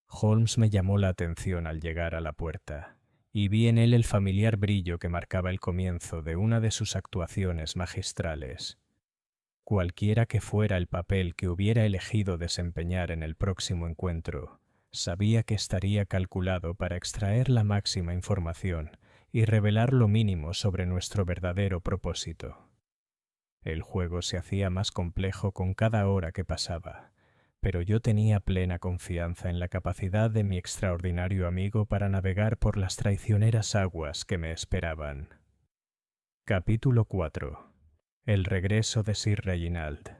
Holmes me llamó la atención al llegar a la puerta, y vi en él el familiar brillo que marcaba el comienzo de una de sus actuaciones magistrales. Cualquiera que fuera el papel que hubiera elegido desempeñar en el próximo encuentro, sabía que estaría calculado para extraer la máxima información y revelar lo mínimo sobre nuestro verdadero propósito. El juego se hacía más complejo con cada hora que pasaba, pero yo tenía plena confianza en la capacidad de mi extraordinario amigo para navegar por las traicioneras aguas que me esperaban. Capítulo 4. El regreso de Sir Reginald.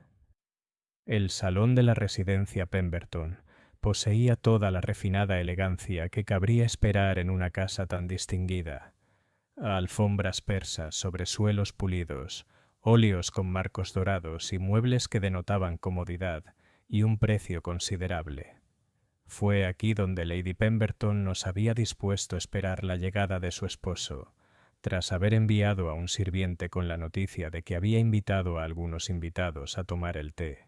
El salón de la residencia Pemberton poseía toda la refinada elegancia que cabría esperar en una casa tan distinguida. Alfombras persas sobre suelos pulidos, óleos con marcos dorados y muebles que denotaban comodidad y un precio considerable. Fue aquí donde Lady Pemberton nos había dispuesto esperar la llegada de su esposo, tras haber enviado a un sirviente con la noticia de que había invitado a algunos invitados a tomar el té.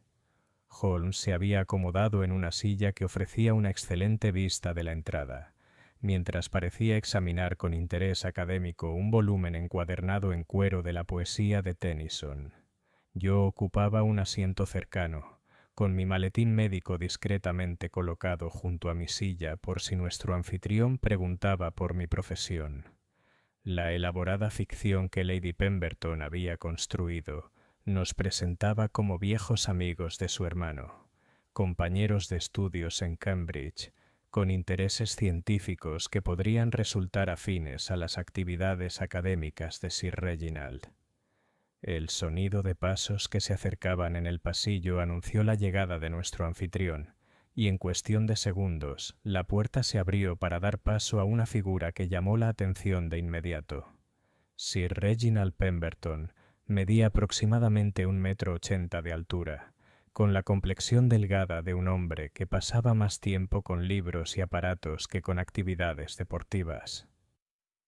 Holmes se había acomodado en una silla que ofrecía una excelente vista de la entrada, mientras parecía examinar con interés académico un volumen encuadernado en cuero de la poesía de Tennyson. Yo ocupaba un asiento cercano, con mi maletín médico discretamente colocado junto a mi silla por si nuestro anfitrión preguntaba por mi profesión. La elaborada ficción que Lady Pemberton había construido nos presentaba como viejos amigos de su hermano, compañeros de estudios en Cambridge, con intereses científicos que podrían resultar afines a las actividades académicas de Sir Reginald. El sonido de pasos que se acercaban en el pasillo anunció la llegada de nuestro anfitrión, y en cuestión de segundos la puerta se abrió para dar paso a una figura que llamó la atención de inmediato. Sir Reginald Pemberton medía aproximadamente 1,80 m de altura, con la complexión delgada de un hombre que pasaba más tiempo con libros y aparatos que con actividades deportivas.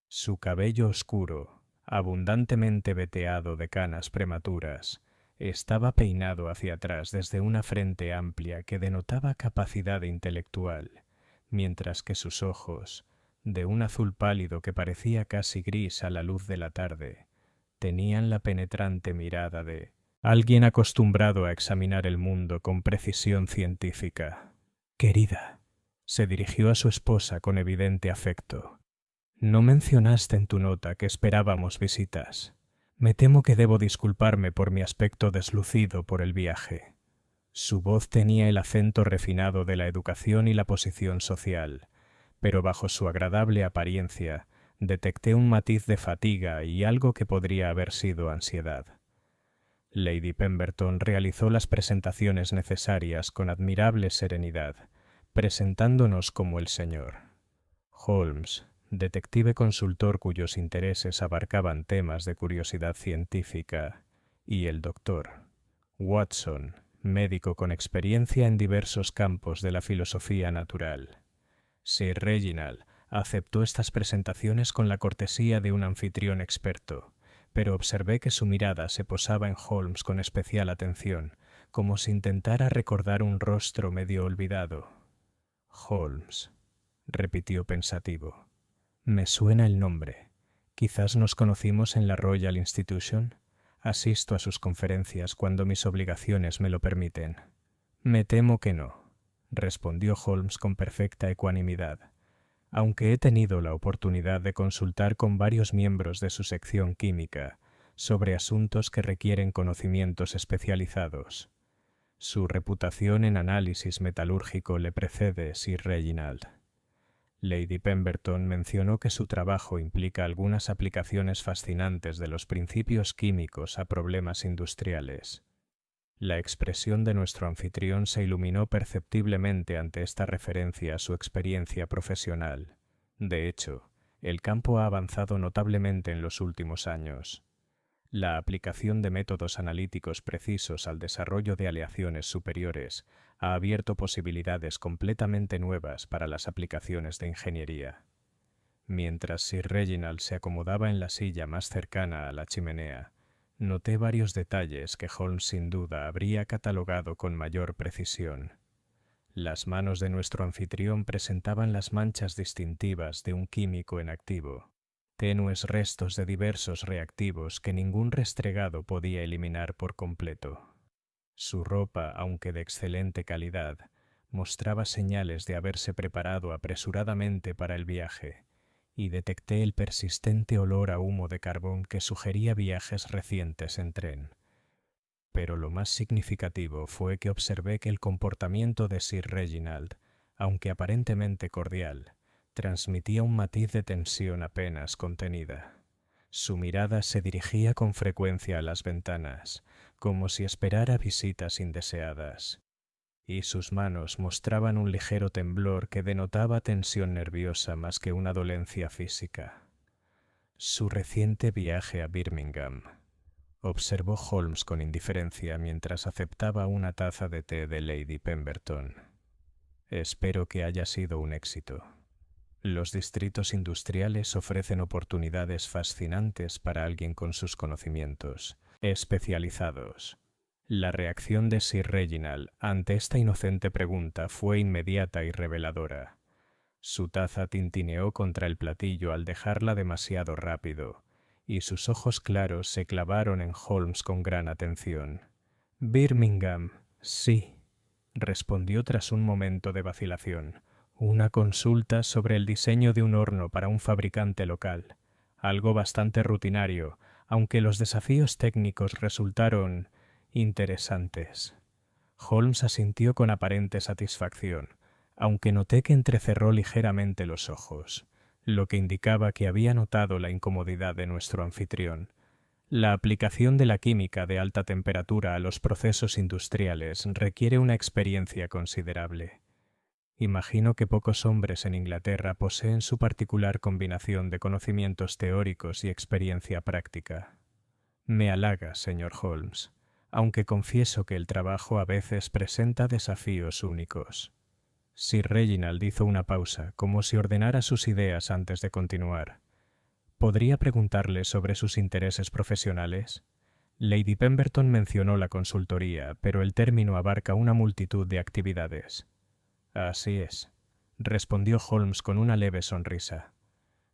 Su cabello oscuro, abundantemente veteado de canas prematuras, estaba peinado hacia atrás desde una frente amplia que denotaba capacidad intelectual, mientras que sus ojos, de un azul pálido que parecía casi gris a la luz de la tarde, tenían la penetrante mirada de alguien acostumbrado a examinar el mundo con precisión científica. «Querida», se dirigió a su esposa con evidente afecto, «no mencionaste en tu nota que esperábamos visitas. Me temo que debo disculparme por mi aspecto deslucido por el viaje». Su voz tenía el acento refinado de la educación y la posición social, pero bajo su agradable apariencia detecté un matiz de fatiga y algo que podría haber sido ansiedad. Lady Pemberton realizó las presentaciones necesarias con admirable serenidad, presentándonos como el señor Holmes, detective consultor cuyos intereses abarcaban temas de curiosidad científica, y el doctor Watson, médico con experiencia en diversos campos de la filosofía natural. Sir Reginald aceptó estas presentaciones con la cortesía de un anfitrión experto, pero observé que su mirada se posaba en Holmes con especial atención, como si intentara recordar un rostro medio olvidado. «Holmes», repitió pensativo. «Me suena el nombre. Quizás nos conocimos en la Royal Institution. Asisto a sus conferencias cuando mis obligaciones me lo permiten». «Me temo que no», respondió Holmes con perfecta ecuanimidad, «aunque he tenido la oportunidad de consultar con varios miembros de su sección química sobre asuntos que requieren conocimientos especializados. Su reputación en análisis metalúrgico le precede, Sir Reginald». Lady Pemberton mencionó que su trabajo implica algunas aplicaciones fascinantes de los principios químicos a problemas industriales. La expresión de nuestro anfitrión se iluminó perceptiblemente ante esta referencia a su experiencia profesional. De hecho, el campo ha avanzado notablemente en los últimos años. La aplicación de métodos analíticos precisos al desarrollo de aleaciones superiores ha abierto posibilidades completamente nuevas para las aplicaciones de ingeniería. Mientras Sir Reginald se acomodaba en la silla más cercana a la chimenea, noté varios detalles que Holmes sin duda habría catalogado con mayor precisión. Las manos de nuestro anfitrión presentaban las manchas distintivas de un químico en activo, tenues restos de diversos reactivos que ningún restregado podía eliminar por completo. Su ropa, aunque de excelente calidad, mostraba señales de haberse preparado apresuradamente para el viaje, y detecté el persistente olor a humo de carbón que sugería viajes recientes en tren. Pero lo más significativo fue que observé que el comportamiento de Sir Reginald, aunque aparentemente cordial, transmitía un matiz de tensión apenas contenida. Su mirada se dirigía con frecuencia a las ventanas, como si esperara visitas indeseadas, y sus manos mostraban un ligero temblor que denotaba tensión nerviosa más que una dolencia física. Su reciente viaje a Birmingham, observó Holmes con indiferencia mientras aceptaba una taza de té de Lady Pemberton. Espero que haya sido un éxito. Los distritos industriales ofrecen oportunidades fascinantes para alguien con sus conocimientos especializados. La reacción de Sir Reginald ante esta inocente pregunta fue inmediata y reveladora. Su taza tintineó contra el platillo al dejarla demasiado rápido, y sus ojos claros se clavaron en Holmes con gran atención. «Birmingham, sí», respondió tras un momento de vacilación. «Una consulta sobre el diseño de un horno para un fabricante local. Algo bastante rutinario, aunque los desafíos técnicos resultaron interesantes». Holmes asintió con aparente satisfacción, aunque noté que entrecerró ligeramente los ojos, lo que indicaba que había notado la incomodidad de nuestro anfitrión. La aplicación de la química de alta temperatura a los procesos industriales requiere una experiencia considerable. Imagino que pocos hombres en Inglaterra poseen su particular combinación de conocimientos teóricos y experiencia práctica. Me halaga, señor Holmes, aunque confieso que el trabajo a veces presenta desafíos únicos. Sir Reginald hizo una pausa, como si ordenara sus ideas antes de continuar. ¿Podría preguntarle sobre sus intereses profesionales? Lady Pemberton mencionó la consultoría, pero el término abarca una multitud de actividades. Así es, respondió Holmes con una leve sonrisa.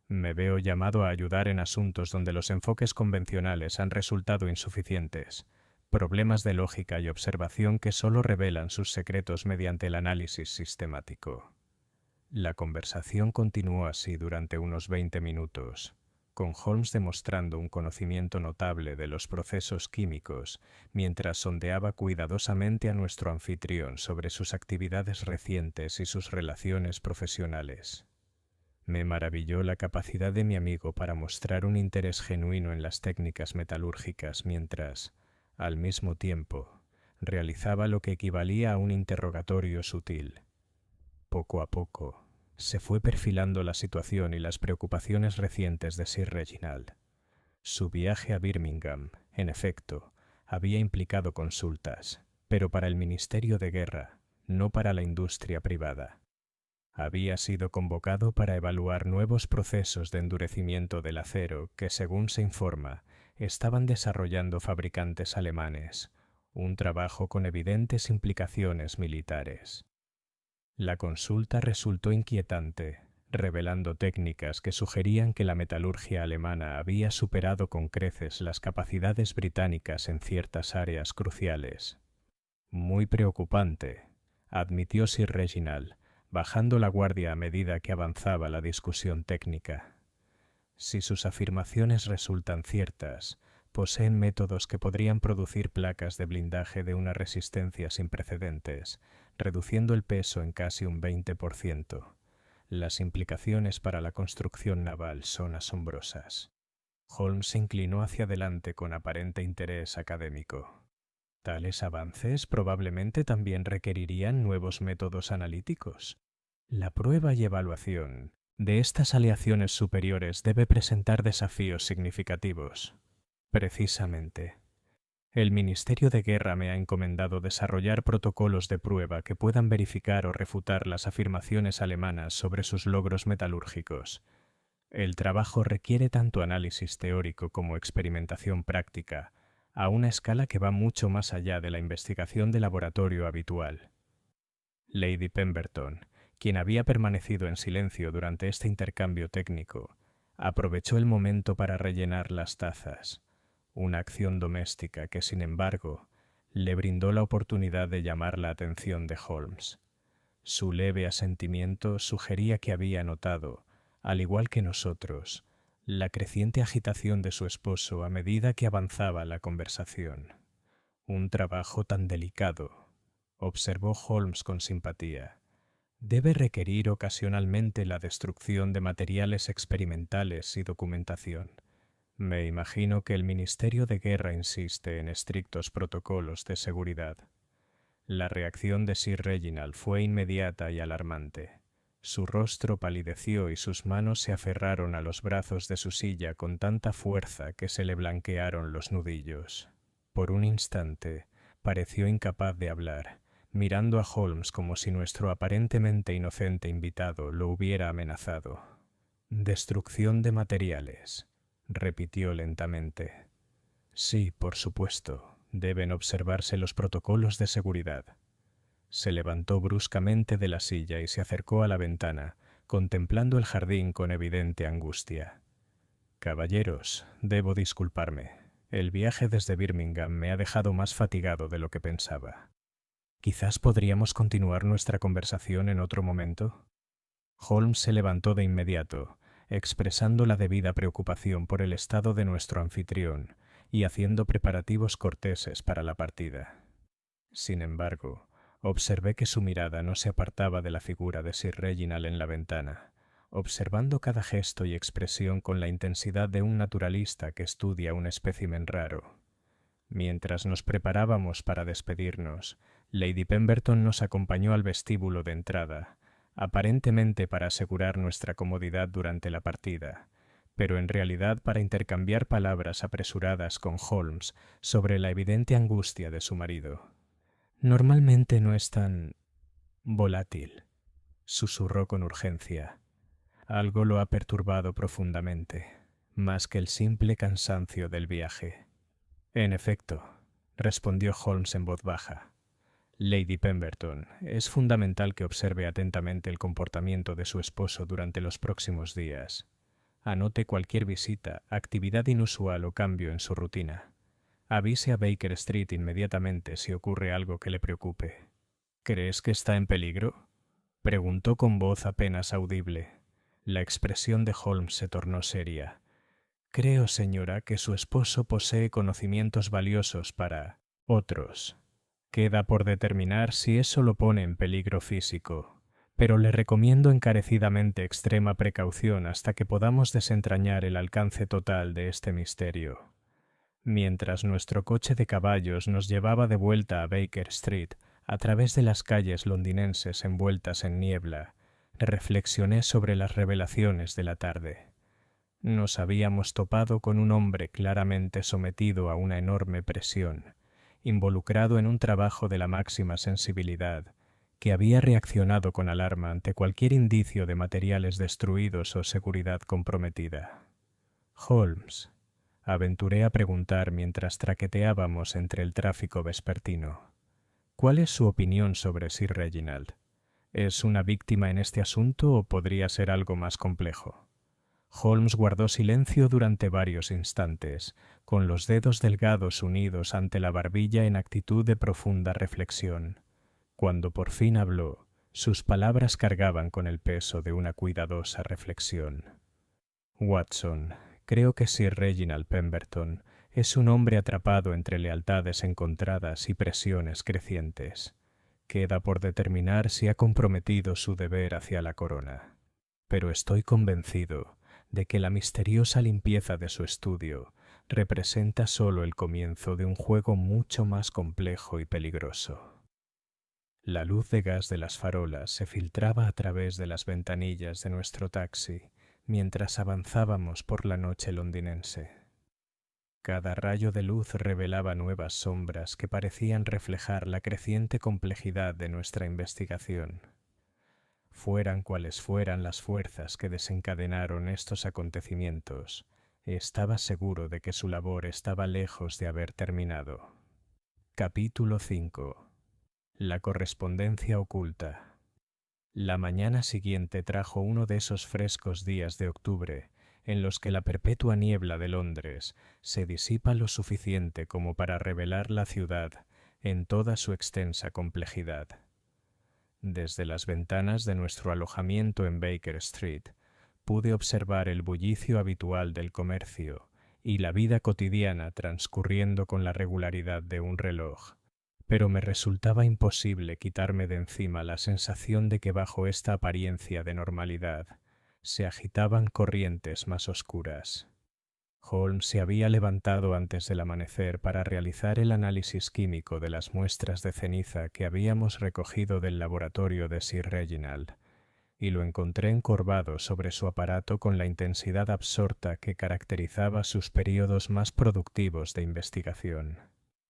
Me veo llamado a ayudar en asuntos donde los enfoques convencionales han resultado insuficientes, problemas de lógica y observación que solo revelan sus secretos mediante el análisis sistemático. La conversación continuó así durante unos 20 minutos, con Holmes demostrando un conocimiento notable de los procesos químicos, mientras sondeaba cuidadosamente a nuestro anfitrión sobre sus actividades recientes y sus relaciones profesionales. Me maravilló la capacidad de mi amigo para mostrar un interés genuino en las técnicas metalúrgicas mientras, al mismo tiempo, realizaba lo que equivalía a un interrogatorio sutil. Poco a poco, se fue perfilando la situación y las preocupaciones recientes de Sir Reginald. Su viaje a Birmingham, en efecto, había implicado consultas, pero para el Ministerio de Guerra, no para la industria privada. Había sido convocado para evaluar nuevos procesos de endurecimiento del acero que, según se informa, estaban desarrollando fabricantes alemanes, un trabajo con evidentes implicaciones militares. La consulta resultó inquietante, revelando técnicas que sugerían que la metalurgia alemana había superado con creces las capacidades británicas en ciertas áreas cruciales. Muy preocupante, admitió Sir Reginald, bajando la guardia a medida que avanzaba la discusión técnica. Si sus afirmaciones resultan ciertas, poseen métodos que podrían producir placas de blindaje de una resistencia sin precedentes, reduciendo el peso en casi un 20%. Las implicaciones para la construcción naval son asombrosas. Holmes se inclinó hacia adelante con aparente interés académico. Tales avances probablemente también requerirían nuevos métodos analíticos. La prueba y evaluación de estas aleaciones superiores debe presentar desafíos significativos. Precisamente, el Ministerio de Guerra me ha encomendado desarrollar protocolos de prueba que puedan verificar o refutar las afirmaciones alemanas sobre sus logros metalúrgicos. El trabajo requiere tanto análisis teórico como experimentación práctica, a una escala que va mucho más allá de la investigación de laboratorio habitual. Lady Pemberton, quien había permanecido en silencio durante este intercambio técnico, aprovechó el momento para rellenar las tazas, una acción doméstica que, sin embargo, le brindó la oportunidad de llamar la atención de Holmes. Su leve asentimiento sugería que había notado, Al igual que nosotros, la creciente agitación de su esposo a medida que avanzaba la conversación. Un trabajo tan delicado, observó Holmes con simpatía, debe requerir ocasionalmente la destrucción de materiales experimentales y documentación. Me imagino que el Ministerio de Guerra insiste en estrictos protocolos de seguridad. La reacción de Sir Reginald fue inmediata y alarmante. Su rostro palideció y sus manos se aferraron a los brazos de su silla con tanta fuerza que se le blanquearon los nudillos. Por un instante, pareció incapaz de hablar, mirando a Holmes como si nuestro aparentemente inocente invitado lo hubiera amenazado. «Destrucción de materiales», repitió lentamente. «Sí, por supuesto, deben observarse los protocolos de seguridad». Se levantó bruscamente de la silla y se acercó a la ventana, contemplando el jardín con evidente angustia. «Caballeros, debo disculparme. El viaje desde Birmingham me ha dejado más fatigado de lo que pensaba. Quizás podríamos continuar nuestra conversación en otro momento». Holmes se levantó de inmediato, expresando la debida preocupación por el estado de nuestro anfitrión y haciendo preparativos corteses para la partida. Sin embargo, observé que su mirada no se apartaba de la figura de Sir Reginald en la ventana, observando cada gesto y expresión con la intensidad de un naturalista que estudia un espécimen raro. Mientras nos preparábamos para despedirnos, Lady Pemberton nos acompañó al vestíbulo de entrada, aparentemente para asegurar nuestra comodidad durante la partida, pero en realidad para intercambiar palabras apresuradas con Holmes sobre la evidente angustia de su marido. «Normalmente no es tan volátil», susurró con urgencia. «Algo lo ha perturbado profundamente, más que el simple cansancio del viaje». «En efecto», respondió Holmes en voz baja. «Lady Pemberton, es fundamental que observe atentamente el comportamiento de su esposo durante los próximos días. Anote cualquier visita, actividad inusual o cambio en su rutina. Avise a Baker Street inmediatamente si ocurre algo que le preocupe». «¿Crees que está en peligro?», preguntó con voz apenas audible. La expresión de Holmes se tornó seria. «Creo, señora, que su esposo posee conocimientos valiosos para otros. Queda por determinar si eso lo pone en peligro físico, pero le recomiendo encarecidamente extrema precaución hasta que podamos desentrañar el alcance total de este misterio». Mientras nuestro coche de caballos nos llevaba de vuelta a Baker Street, a través de las calles londinenses envueltas en niebla, reflexioné sobre las revelaciones de la tarde. Nos habíamos topado con un hombre claramente sometido a una enorme presión, involucrado en un trabajo de la máxima sensibilidad, que había reaccionado con alarma ante cualquier indicio de materiales destruidos o seguridad comprometida. «Holmes», aventuré a preguntar mientras traqueteábamos entre el tráfico vespertino, «¿cuál es su opinión sobre Sir Reginald? ¿Es una víctima en este asunto o podría ser algo más complejo?». Holmes guardó silencio durante varios instantes, con los dedos delgados unidos ante la barbilla en actitud de profunda reflexión. Cuando por fin habló, sus palabras cargaban con el peso de una cuidadosa reflexión. «Watson, creo que Sir Reginald Pemberton es un hombre atrapado entre lealtades encontradas y presiones crecientes. Queda por determinar si ha comprometido su deber hacia la corona. Pero estoy convencido de que la misteriosa limpieza de su estudio representa solo el comienzo de un juego mucho más complejo y peligroso». La luz de gas de las farolas se filtraba a través de las ventanillas de nuestro taxi mientras avanzábamos por la noche londinense. Cada rayo de luz revelaba nuevas sombras que parecían reflejar la creciente complejidad de nuestra investigación. Fueran cuales fueran las fuerzas que desencadenaron estos acontecimientos, estaba seguro de que su labor estaba lejos de haber terminado. Capítulo 5. La correspondencia oculta. La mañana siguiente trajo uno de esos frescos días de octubre en los que la perpetua niebla de Londres se disipa lo suficiente como para revelar la ciudad en toda su extensa complejidad. Desde las ventanas de nuestro alojamiento en Baker Street pude observar el bullicio habitual del comercio y la vida cotidiana transcurriendo con la regularidad de un reloj, pero me resultaba imposible quitarme de encima la sensación de que bajo esta apariencia de normalidad se agitaban corrientes más oscuras. Holmes se había levantado antes del amanecer para realizar el análisis químico de las muestras de ceniza que habíamos recogido del laboratorio de Sir Reginald, y lo encontré encorvado sobre su aparato con la intensidad absorta que caracterizaba sus períodos más productivos de investigación.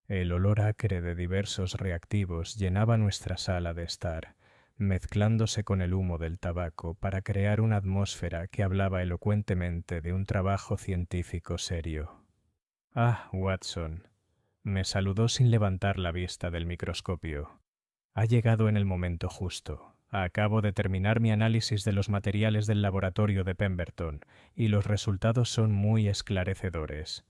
El olor acre de diversos reactivos llenaba nuestra sala de estar, mezclándose con el humo del tabaco para crear una atmósfera que hablaba elocuentemente de un trabajo científico serio. «Ah, Watson», me saludó sin levantar la vista del microscopio. «Ha llegado en el momento justo. Acabo de terminar mi análisis de los materiales del laboratorio de Pemberton y los resultados son muy esclarecedores».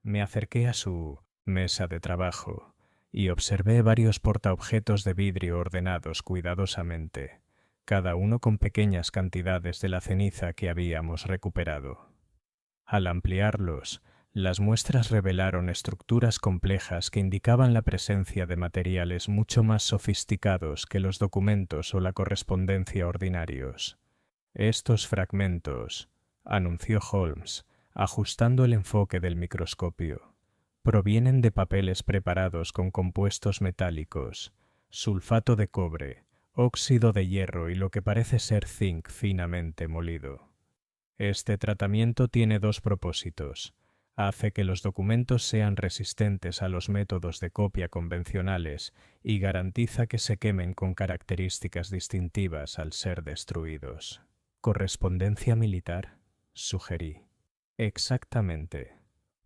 Me acerqué a su mesa de trabajo y observé varios portaobjetos de vidrio ordenados cuidadosamente, cada uno con pequeñas cantidades de la ceniza que habíamos recuperado. Al ampliarlos, las muestras revelaron estructuras complejas que indicaban la presencia de materiales mucho más sofisticados que los documentos o la correspondencia ordinarios. «Estos fragmentos», anunció Holmes, ajustando el enfoque del microscopio, «provienen de papeles preparados con compuestos metálicos, sulfato de cobre, óxido de hierro y lo que parece ser zinc finamente molido. Este tratamiento tiene dos propósitos. Hace que los documentos sean resistentes a los métodos de copia convencionales y garantiza que se quemen con características distintivas al ser destruidos». «¿Correspondencia militar?», sugerí. «Exactamente.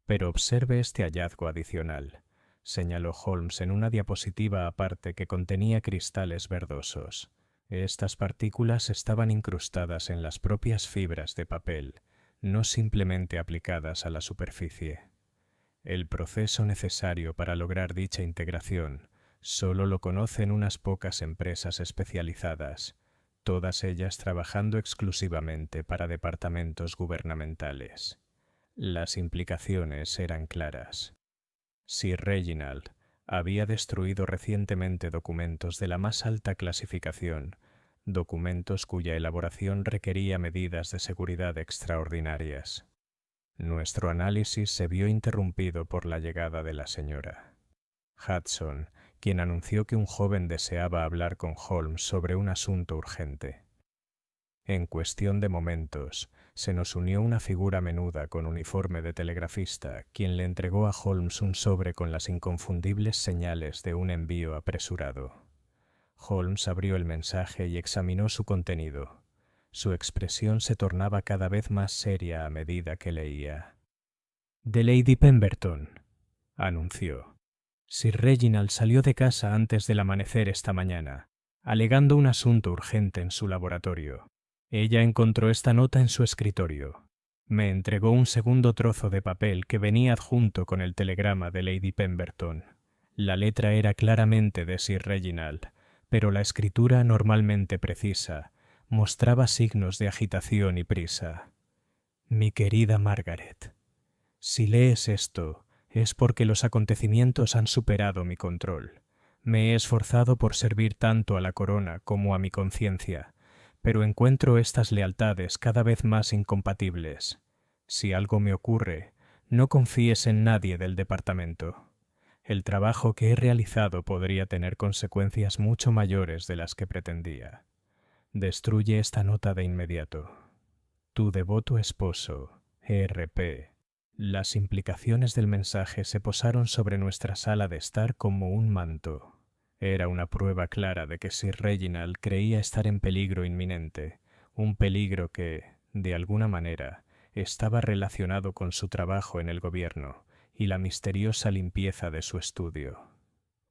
Pero observe este hallazgo adicional», señaló Holmes en una diapositiva aparte que contenía cristales verdosos. Estas partículas estaban incrustadas en las propias fibras de papel, no simplemente aplicadas a la superficie. El proceso necesario para lograr dicha integración solo lo conocen unas pocas empresas especializadas, todas ellas trabajando exclusivamente para departamentos gubernamentales. Las implicaciones eran claras. Sir Reginald había destruido recientemente documentos de la más alta clasificación, documentos cuya elaboración requería medidas de seguridad extraordinarias. Nuestro análisis se vio interrumpido por la llegada de la señora Hudson, quien anunció que un joven deseaba hablar con Holmes sobre un asunto urgente. En cuestión de momentos, se nos unió una figura menuda con uniforme de telegrafista, quien le entregó a Holmes un sobre con las inconfundibles señales de un envío apresurado. Holmes abrió el mensaje y examinó su contenido. Su expresión se tornaba cada vez más seria a medida que leía. «De Lady Pemberton», anunció. «Sir Reginald salió de casa antes del amanecer esta mañana, alegando un asunto urgente en su laboratorio. Ella encontró esta nota en su escritorio. Me entregó un segundo trozo de papel que venía adjunto con el telegrama de Lady Pemberton. La letra era claramente de Sir Reginald, pero la escritura, normalmente precisa, mostraba signos de agitación y prisa. Mi querida Margaret, si lees esto, es porque los acontecimientos han superado mi control. Me he esforzado por servir tanto a la corona como a mi conciencia, pero encuentro estas lealtades cada vez más incompatibles. Si algo me ocurre, no confíes en nadie del departamento. El trabajo que he realizado podría tener consecuencias mucho mayores de las que pretendía. Destruye esta nota de inmediato. Tu devoto esposo, R.P. Las implicaciones del mensaje se posaron sobre nuestra sala de estar como un manto. Era una prueba clara de que Sir Reginald creía estar en peligro inminente, un peligro que, de alguna manera, estaba relacionado con su trabajo en el gobierno y la misteriosa limpieza de su estudio.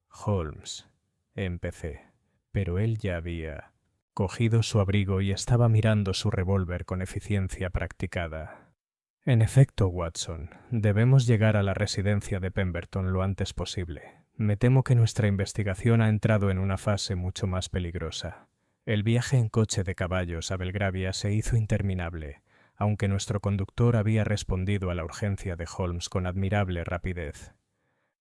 «Holmes», empecé, pero él ya había cogido su abrigo y estaba mirando su revólver con eficiencia practicada. «En efecto, Watson, debemos llegar a la residencia de Pemberton lo antes posible. Me temo que nuestra investigación ha entrado en una fase mucho más peligrosa. El viaje en coche de caballos a Belgravia se hizo interminable, aunque nuestro conductor había respondido a la urgencia de Holmes con admirable rapidez.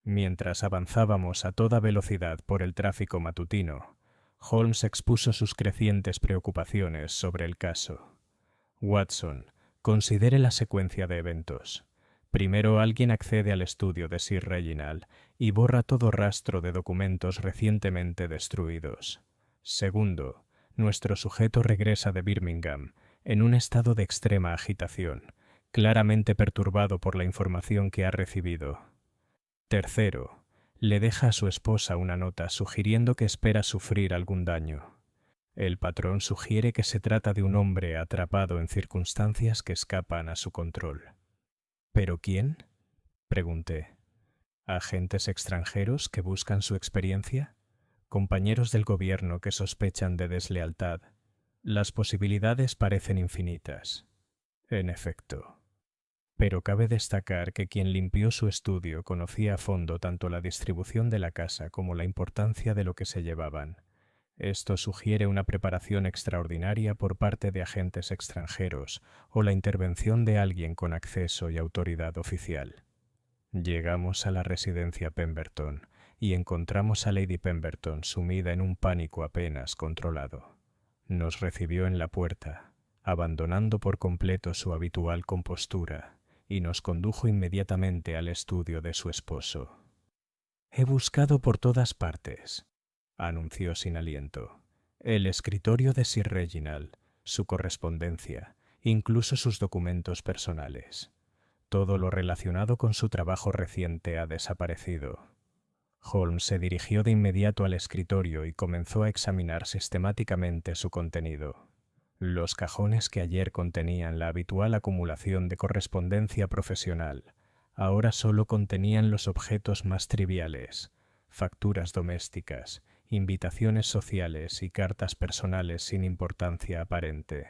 Mientras avanzábamos a toda velocidad por el tráfico matutino, Holmes expuso sus crecientes preocupaciones sobre el caso. Watson, considere la secuencia de eventos. Primero, alguien accede al estudio de Sir Reginald y borra todo rastro de documentos recientemente destruidos. Segundo, nuestro sujeto regresa de Birmingham en un estado de extrema agitación, claramente perturbado por la información que ha recibido. Tercero, le deja a su esposa una nota sugiriendo que espera sufrir algún daño. El patrón sugiere que se trata de un hombre atrapado en circunstancias que escapan a su control. ¿Pero quién?, pregunté. ¿Agentes extranjeros que buscan su experiencia? ¿Compañeros del gobierno que sospechan de deslealtad? Las posibilidades parecen infinitas. En efecto. Pero cabe destacar que quien limpió su estudio conocía a fondo tanto la distribución de la casa como la importancia de lo que se llevaban. Esto sugiere una preparación extraordinaria por parte de agentes extranjeros o la intervención de alguien con acceso y autoridad oficial. Llegamos a la residencia Pemberton y encontramos a Lady Pemberton sumida en un pánico apenas controlado. Nos recibió en la puerta, abandonando por completo su habitual compostura, y nos condujo inmediatamente al estudio de su esposo. «He buscado por todas partes», anunció sin aliento. «El escritorio de Sir Reginald, su correspondencia, incluso sus documentos personales. Todo lo relacionado con su trabajo reciente ha desaparecido». Holmes se dirigió de inmediato al escritorio y comenzó a examinar sistemáticamente su contenido. Los cajones que ayer contenían la habitual acumulación de correspondencia profesional, ahora solo contenían los objetos más triviales: facturas domésticas, invitaciones sociales y cartas personales sin importancia aparente.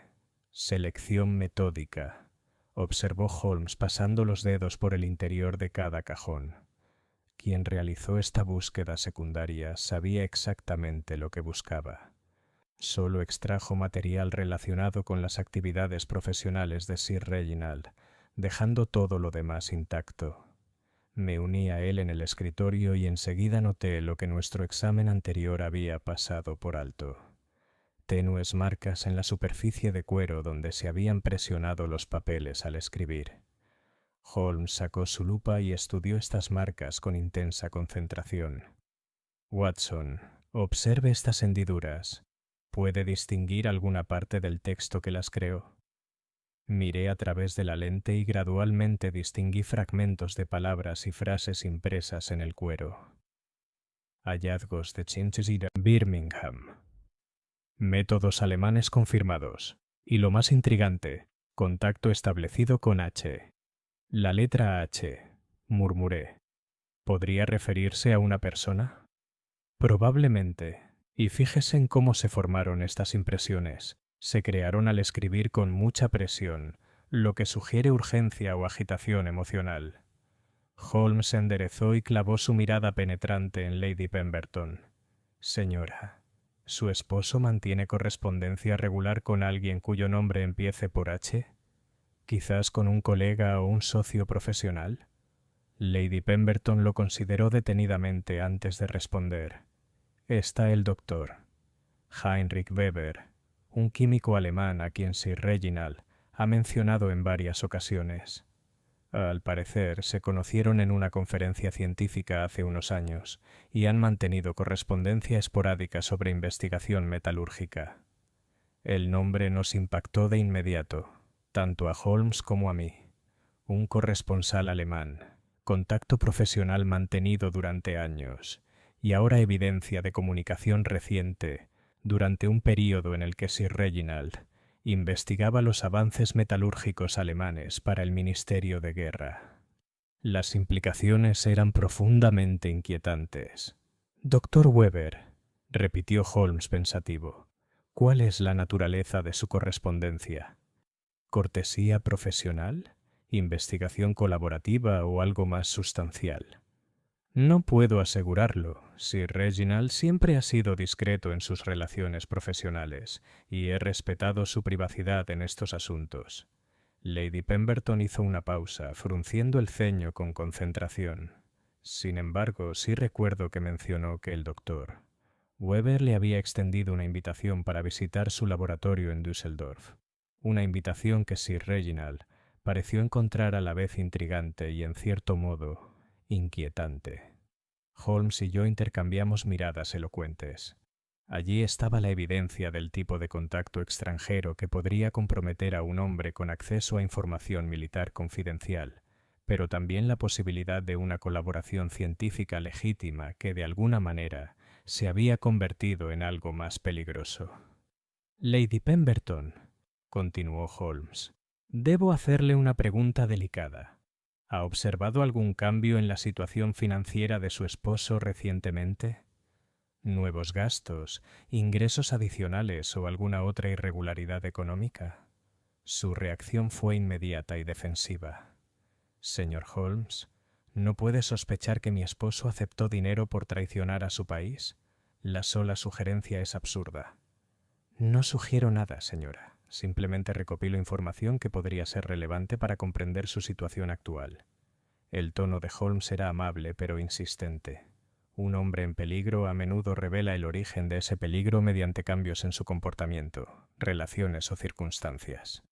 «Selección metódica», observó Holmes pasando los dedos por el interior de cada cajón. Quien realizó esta búsqueda secundaria sabía exactamente lo que buscaba. Solo extrajo material relacionado con las actividades profesionales de Sir Reginald, dejando todo lo demás intacto. Me uní a él en el escritorio y enseguida noté lo que nuestro examen anterior había pasado por alto: tenues marcas en la superficie de cuero donde se habían presionado los papeles al escribir. Holmes sacó su lupa y estudió estas marcas con intensa concentración. «Watson, observe estas hendiduras. ¿Puede distinguir alguna parte del texto que las creó?» Miré a través de la lente y gradualmente distinguí fragmentos de palabras y frases impresas en el cuero. Hallazgos de Chichester, Birmingham. Métodos alemanes confirmados. Y lo más intrigante, contacto establecido con H. La letra H, murmuré. ¿Podría referirse a una persona? Probablemente. Y fíjese en cómo se formaron estas impresiones. Se crearon al escribir con mucha presión, lo que sugiere urgencia o agitación emocional. Holmes se enderezó y clavó su mirada penetrante en Lady Pemberton. «Señora, ¿su esposo mantiene correspondencia regular con alguien cuyo nombre empiece por H? ¿Quizás con un colega o un socio profesional?» Lady Pemberton lo consideró detenidamente antes de responder. «Está el doctor, Heinrich Weber, un químico alemán a quien Sir Reginald ha mencionado en varias ocasiones. Al parecer, se conocieron en una conferencia científica hace unos años y han mantenido correspondencia esporádica sobre investigación metalúrgica. El nombre nos impactó de inmediato, tanto a Holmes como a mí. Un corresponsal alemán, contacto profesional mantenido durante años, y ahora evidencia de comunicación reciente durante un período en el que Sir Reginald investigaba los avances metalúrgicos alemanes para el Ministerio de Guerra. Las implicaciones eran profundamente inquietantes. «Doctor Weber», repitió Holmes pensativo, «¿cuál es la naturaleza de su correspondencia? ¿Cortesía profesional? ¿Investigación colaborativa o algo más sustancial?» «No puedo asegurarlo. Sir Reginald siempre ha sido discreto en sus relaciones profesionales y he respetado su privacidad en estos asuntos. Lady Pemberton hizo una pausa, frunciendo el ceño con concentración. Sin embargo, sí recuerdo que mencionó que el doctor Weber le había extendido una invitación para visitar su laboratorio en Düsseldorf. Una invitación que Sir Reginald pareció encontrar a la vez intrigante y, en cierto modo, inquietante. Holmes y yo intercambiamos miradas elocuentes. Allí estaba la evidencia del tipo de contacto extranjero que podría comprometer a un hombre con acceso a información militar confidencial, pero también la posibilidad de una colaboración científica legítima que, de alguna manera, se había convertido en algo más peligroso. Lady Pemberton, continuó Holmes, debo hacerle una pregunta delicada. ¿Ha observado algún cambio en la situación financiera de su esposo recientemente? ¿Nuevos gastos, ingresos adicionales o alguna otra irregularidad económica? Su reacción fue inmediata y defensiva. Señor Holmes, ¿no puede sospechar que mi esposo aceptó dinero por traicionar a su país? La sola sugerencia es absurda. No sugiero nada, señora. Simplemente recopilo información que podría ser relevante para comprender su situación actual. El tono de Holmes era amable pero insistente. Un hombre en peligro a menudo revela el origen de ese peligro mediante cambios en su comportamiento, relaciones o circunstancias.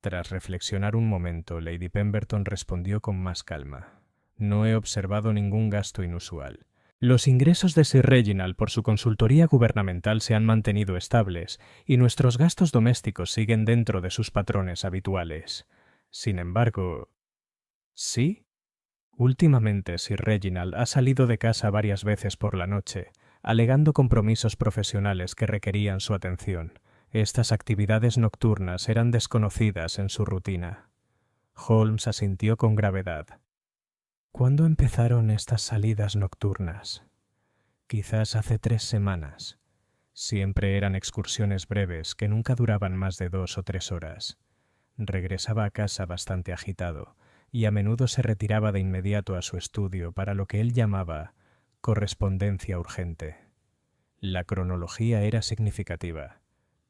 Tras reflexionar un momento, Lady Pemberton respondió con más calma. No he observado ningún gasto inusual. Los ingresos de Sir Reginald por su consultoría gubernamental se han mantenido estables y nuestros gastos domésticos siguen dentro de sus patrones habituales. Sin embargo... ¿Sí? Últimamente Sir Reginald ha salido de casa varias veces por la noche, alegando compromisos profesionales que requerían su atención. Estas actividades nocturnas eran desconocidas en su rutina. Holmes asintió con gravedad. ¿Cuándo empezaron estas salidas nocturnas? Quizás hace 3 semanas. Siempre eran excursiones breves que nunca duraban más de 2 o 3 horas. Regresaba a casa bastante agitado y a menudo se retiraba de inmediato a su estudio para lo que él llamaba correspondencia urgente. La cronología era significativa.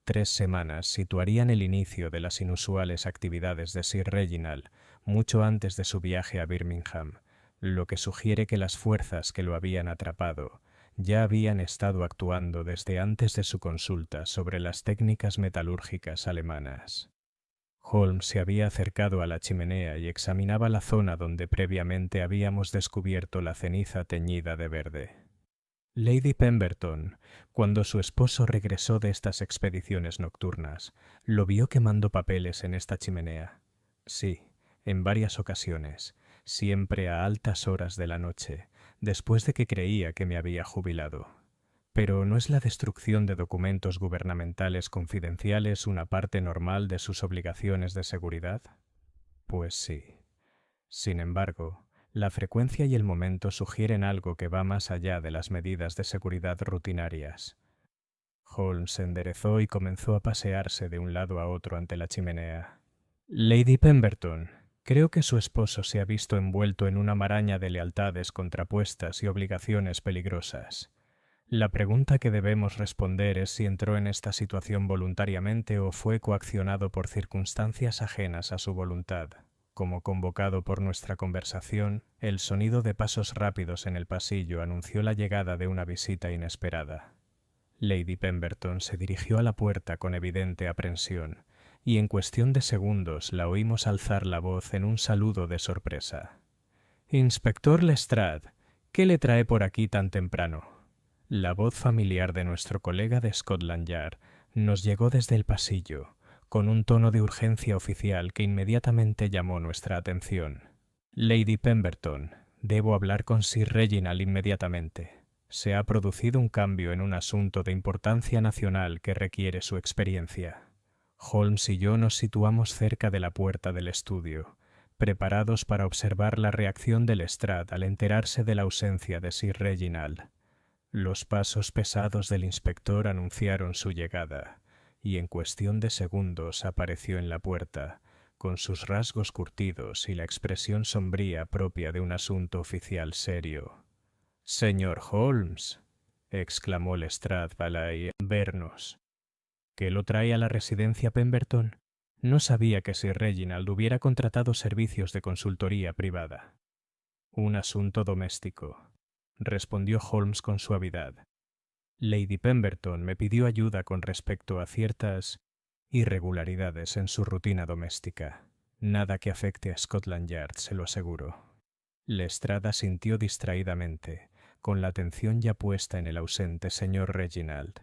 3 semanas situarían el inicio de las inusuales actividades de Sir Reginald mucho antes de su viaje a Birmingham, lo que sugiere que las fuerzas que lo habían atrapado ya habían estado actuando desde antes de su consulta sobre las técnicas metalúrgicas alemanas. Holmes se había acercado a la chimenea y examinaba la zona donde previamente habíamos descubierto la ceniza teñida de verde. Lady Pemberton, cuando su esposo regresó de estas expediciones nocturnas, lo vio quemando papeles en esta chimenea. Sí, en varias ocasiones, siempre a altas horas de la noche, después de que creía que me había jubilado. Pero ¿no es la destrucción de documentos gubernamentales confidenciales una parte normal de sus obligaciones de seguridad? Pues sí. Sin embargo, la frecuencia y el momento sugieren algo que va más allá de las medidas de seguridad rutinarias. Holmes se enderezó y comenzó a pasearse de un lado a otro ante la chimenea. Lady Pemberton, creo que su esposo se ha visto envuelto en una maraña de lealtades contrapuestas y obligaciones peligrosas. La pregunta que debemos responder es si entró en esta situación voluntariamente o fue coaccionado por circunstancias ajenas a su voluntad. Como convocado por nuestra conversación, el sonido de pasos rápidos en el pasillo anunció la llegada de una visita inesperada. Lady Pemberton se dirigió a la puerta con evidente aprensión, y en cuestión de segundos la oímos alzar la voz en un saludo de sorpresa. «Inspector Lestrade, ¿qué le trae por aquí tan temprano?» La voz familiar de nuestro colega de Scotland Yard nos llegó desde el pasillo, con un tono de urgencia oficial que inmediatamente llamó nuestra atención. «Lady Pemberton, debo hablar con Sir Reginald inmediatamente. Se ha producido un cambio en un asunto de importancia nacional que requiere su experiencia». Holmes y yo nos situamos cerca de la puerta del estudio, preparados para observar la reacción de Lestrade al enterarse de la ausencia de Sir Reginald. Los pasos pesados del inspector anunciaron su llegada, y en cuestión de segundos apareció en la puerta, con sus rasgos curtidos y la expresión sombría propia de un asunto oficial serio. «Señor Holmes», exclamó Lestrade al vernos. «¿Qué lo trae a la residencia Pemberton?» No sabía que Sir Reginald hubiera contratado servicios de consultoría privada. Un asunto doméstico, respondió Holmes con suavidad. Lady Pemberton me pidió ayuda con respecto a ciertas irregularidades en su rutina doméstica. Nada que afecte a Scotland Yard, se lo aseguro. Lestrade asintió distraídamente, con la atención ya puesta en el ausente señor Reginald.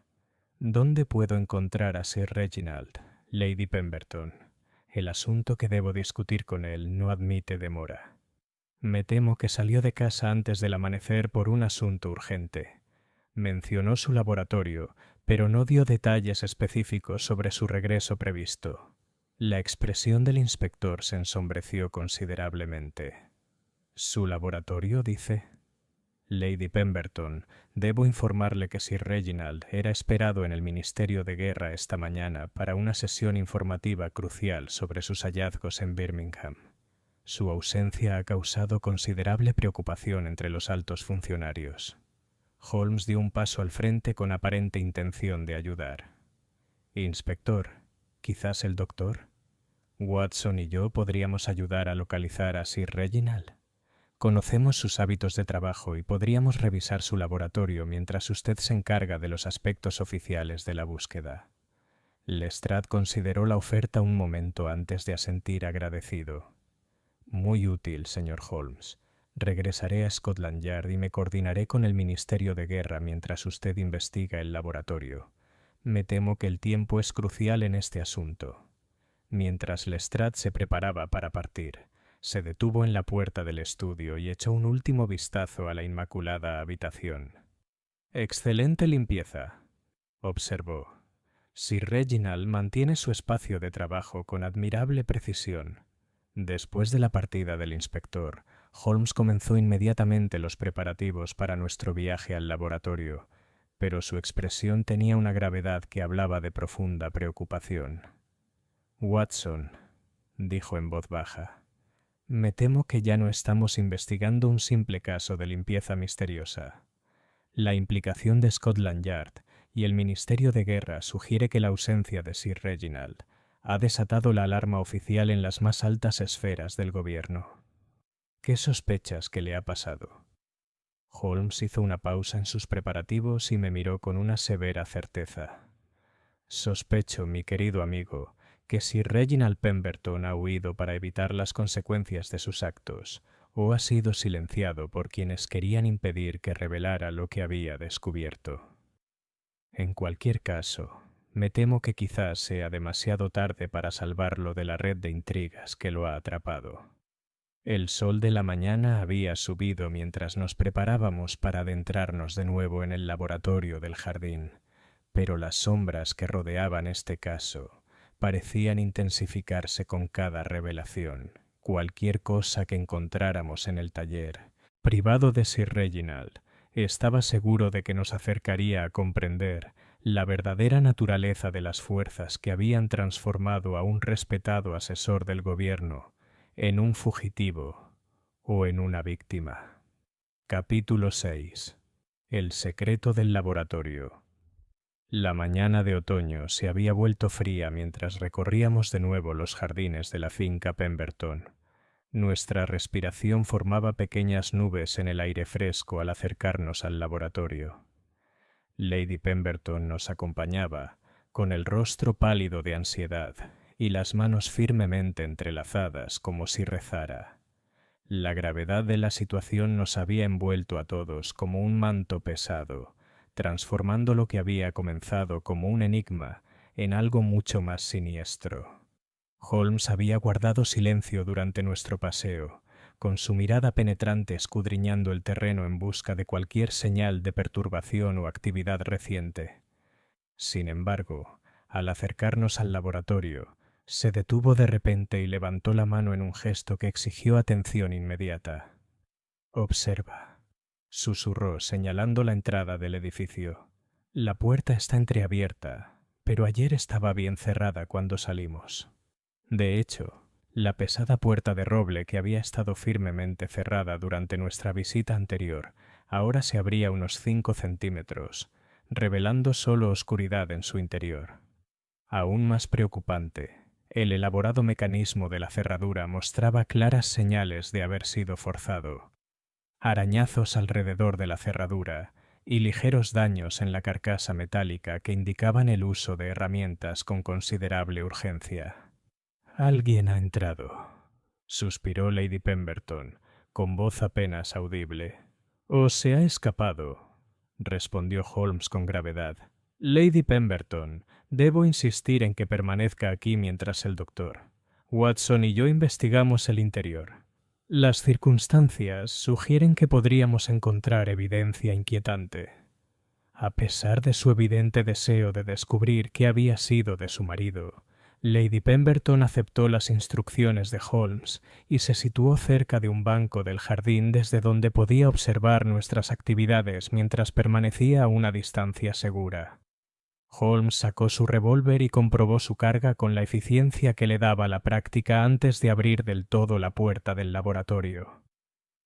¿Dónde puedo encontrar a Sir Reginald, Lady Pemberton? El asunto que debo discutir con él no admite demora. Me temo que salió de casa antes del amanecer por un asunto urgente. Mencionó su laboratorio, pero no dio detalles específicos sobre su regreso previsto. La expresión del inspector se ensombreció considerablemente. ¿Su laboratorio, dice? Lady Pemberton, debo informarle que Sir Reginald era esperado en el Ministerio de Guerra esta mañana para una sesión informativa crucial sobre sus hallazgos en Birmingham. Su ausencia ha causado considerable preocupación entre los altos funcionarios. Holmes dio un paso al frente con aparente intención de ayudar. Inspector, ¿quizás el doctor? Watson y yo podríamos ayudar a localizar a Sir Reginald. Conocemos sus hábitos de trabajo y podríamos revisar su laboratorio mientras usted se encarga de los aspectos oficiales de la búsqueda. Lestrade consideró la oferta un momento antes de asentir agradecido. Muy útil, señor Holmes. Regresaré a Scotland Yard y me coordinaré con el Ministerio de Guerra mientras usted investiga el laboratorio. Me temo que el tiempo es crucial en este asunto. Mientras Lestrade se preparaba para partir, se detuvo en la puerta del estudio y echó un último vistazo a la inmaculada habitación. «Excelente limpieza», observó. Sir Reginald mantiene su espacio de trabajo con admirable precisión. Después de la partida del inspector, Holmes comenzó inmediatamente los preparativos para nuestro viaje al laboratorio, pero su expresión tenía una gravedad que hablaba de profunda preocupación. «Watson», dijo en voz baja, «me temo que ya no estamos investigando un simple caso de limpieza misteriosa. La implicación de Scotland Yard y el Ministerio de Guerra sugiere que la ausencia de Sir Reginald ha desatado la alarma oficial en las más altas esferas del gobierno. ¿Qué sospechas que le ha pasado?» Holmes hizo una pausa en sus preparativos y me miró con una severa certeza. «Sospecho, mi querido amigo, que Sir Reginald Pemberton ha huido para evitar las consecuencias de sus actos, o ha sido silenciado por quienes querían impedir que revelara lo que había descubierto. En cualquier caso, me temo que quizás sea demasiado tarde para salvarlo de la red de intrigas que lo ha atrapado». El sol de la mañana había subido mientras nos preparábamos para adentrarnos de nuevo en el laboratorio del jardín, pero las sombras que rodeaban este caso parecían intensificarse con cada revelación. Cualquier cosa que encontráramos en el taller, privado de Sir Reginald, estaba seguro de que nos acercaría a comprender la verdadera naturaleza de las fuerzas que habían transformado a un respetado asesor del gobierno en un fugitivo o en una víctima. Capítulo 6. El secreto del laboratorio. La mañana de otoño se había vuelto fría mientras recorríamos de nuevo los jardines de la finca Pemberton. Nuestra respiración formaba pequeñas nubes en el aire fresco al acercarnos al laboratorio. Lady Pemberton nos acompañaba, con el rostro pálido de ansiedad y las manos firmemente entrelazadas como si rezara. La gravedad de la situación nos había envuelto a todos como un manto pesado, transformando lo que había comenzado como un enigma en algo mucho más siniestro. Holmes había guardado silencio durante nuestro paseo, con su mirada penetrante escudriñando el terreno en busca de cualquier señal de perturbación o actividad reciente. Sin embargo, al acercarnos al laboratorio, se detuvo de repente y levantó la mano en un gesto que exigió atención inmediata. «Observa», susurró señalando la entrada del edificio. «La puerta está entreabierta, pero ayer estaba bien cerrada cuando salimos. De hecho, la pesada puerta de roble que había estado firmemente cerrada durante nuestra visita anterior ahora se abría unos 5 centímetros, revelando solo oscuridad en su interior. Aún más preocupante, El elaborado mecanismo de la cerradura mostraba claras señales de haber sido forzado. Arañazos alrededor de la cerradura y ligeros daños en la carcasa metálica que indicaban el uso de herramientas con considerable urgencia. «Alguien ha entrado», suspiró Lady Pemberton, con voz apenas audible. «O se ha escapado», respondió Holmes con gravedad. «Lady Pemberton, debo insistir en que permanezca aquí mientras el doctor. Watson y yo investigamos el interior. Las circunstancias sugieren que podríamos encontrar evidencia inquietante». A pesar de su evidente deseo de descubrir qué había sido de su marido, Lady Pemberton aceptó las instrucciones de Holmes y se situó cerca de un banco del jardín desde donde podía observar nuestras actividades mientras permanecía a una distancia segura. Holmes sacó su revólver y comprobó su carga con la eficiencia que le daba la práctica antes de abrir del todo la puerta del laboratorio.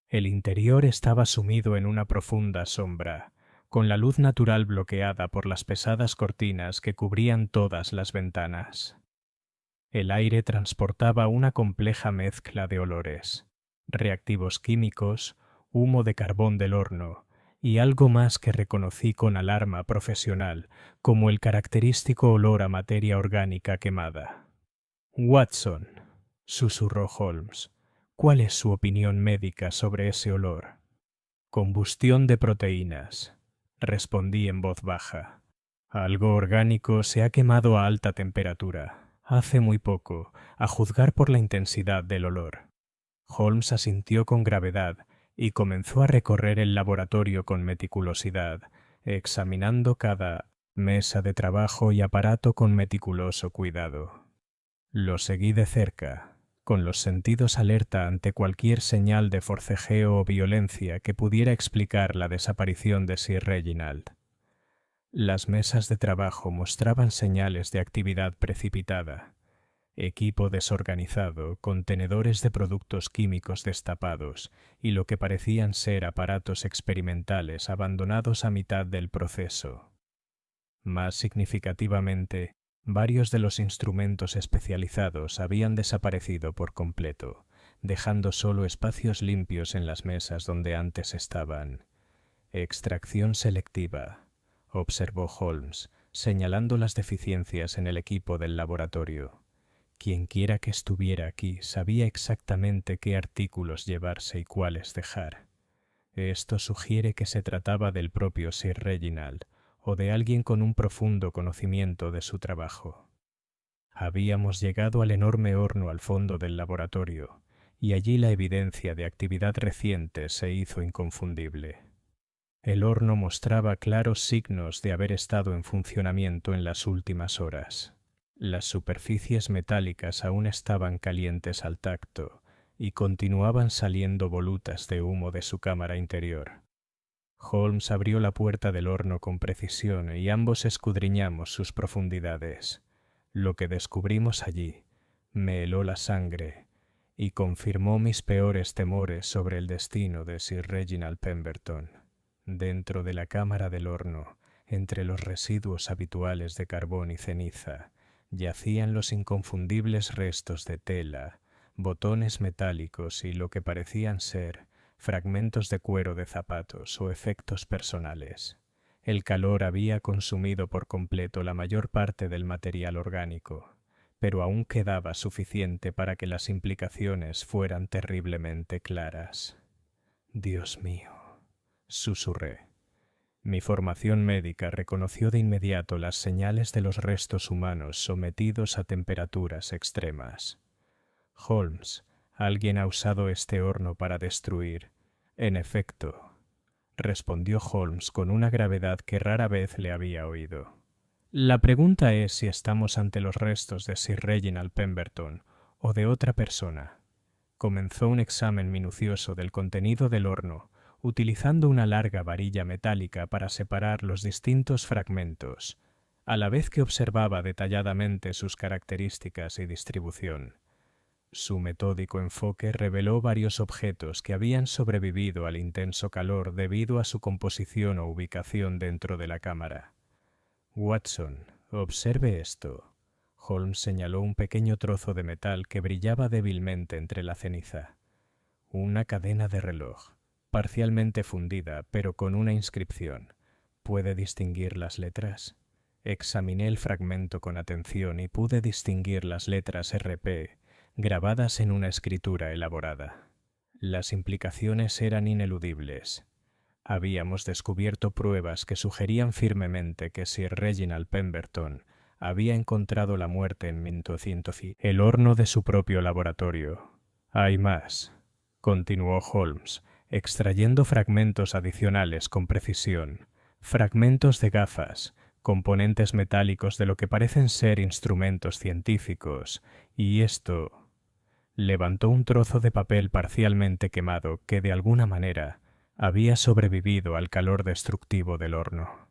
El interior estaba sumido en una profunda sombra, con la luz natural bloqueada por las pesadas cortinas que cubrían todas las ventanas. El aire transportaba una compleja mezcla de olores, reactivos químicos, humo de carbón del horno y algo más que reconocí con alarma profesional como el característico olor a materia orgánica quemada. «Watson», susurró Holmes, «¿cuál es su opinión médica sobre ese olor?» «Combustión de proteínas», respondí en voz baja. «Algo orgánico se ha quemado a alta temperatura. Hace muy poco, a juzgar por la intensidad del olor». Holmes asintió con gravedad y comenzó a recorrer el laboratorio con meticulosidad, examinando cada mesa de trabajo y aparato con meticuloso cuidado. Lo seguí de cerca, con los sentidos alerta ante cualquier señal de forcejeo o violencia que pudiera explicar la desaparición de Sir Reginald. Las mesas de trabajo mostraban señales de actividad precipitada, equipo desorganizado, contenedores de productos químicos destapados y lo que parecían ser aparatos experimentales abandonados a mitad del proceso. Más significativamente, varios de los instrumentos especializados habían desaparecido por completo, dejando solo espacios limpios en las mesas donde antes estaban. «Extracción selectiva», observó Holmes, señalando las deficiencias en el equipo del laboratorio. Quienquiera que estuviera aquí sabía exactamente qué artículos llevarse y cuáles dejar. Esto sugiere que se trataba del propio Sir Reginald o de alguien con un profundo conocimiento de su trabajo. Habíamos llegado al enorme horno al fondo del laboratorio, y allí la evidencia de actividad reciente se hizo inconfundible. El horno mostraba claros signos de haber estado en funcionamiento en las últimas horas. Las superficies metálicas aún estaban calientes al tacto y continuaban saliendo volutas de humo de su cámara interior. Holmes abrió la puerta del horno con precisión y ambos escudriñamos sus profundidades. Lo que descubrimos allí me heló la sangre y confirmó mis peores temores sobre el destino de Sir Reginald Pemberton. Dentro de la cámara del horno, entre los residuos habituales de carbón y ceniza, yacían los inconfundibles restos de tela, botones metálicos y lo que parecían ser fragmentos de cuero de zapatos o efectos personales. El calor había consumido por completo la mayor parte del material orgánico, pero aún quedaba suficiente para que las implicaciones fueran terriblemente claras. «Dios mío», susurré. Mi formación médica reconoció de inmediato las señales de los restos humanos sometidos a temperaturas extremas. «Holmes, alguien ha usado este horno para destruir». «En efecto», respondió Holmes con una gravedad que rara vez le había oído. «La pregunta es si estamos ante los restos de Sir Reginald Pemberton o de otra persona». Comenzó un examen minucioso del contenido del horno, utilizando una larga varilla metálica para separar los distintos fragmentos, a la vez que observaba detalladamente sus características y distribución. Su metódico enfoque reveló varios objetos que habían sobrevivido al intenso calor debido a su composición o ubicación dentro de la cámara. «Watson, observe esto». Holmes señaló un pequeño trozo de metal que brillaba débilmente entre la ceniza. Una cadena de reloj, parcialmente fundida, pero con una inscripción. ¿Puede distinguir las letras? Examiné el fragmento con atención y pude distinguir las letras RP grabadas en una escritura elaborada. Las implicaciones eran ineludibles. Habíamos descubierto pruebas que sugerían firmemente que Sir Reginald Pemberton había encontrado la muerte en 1900, el horno de su propio laboratorio. Hay más, continuó Holmes, extrayendo fragmentos adicionales con precisión, fragmentos de gafas, componentes metálicos de lo que parecen ser instrumentos científicos, y esto... Levantó un trozo de papel parcialmente quemado que, de alguna manera, había sobrevivido al calor destructivo del horno.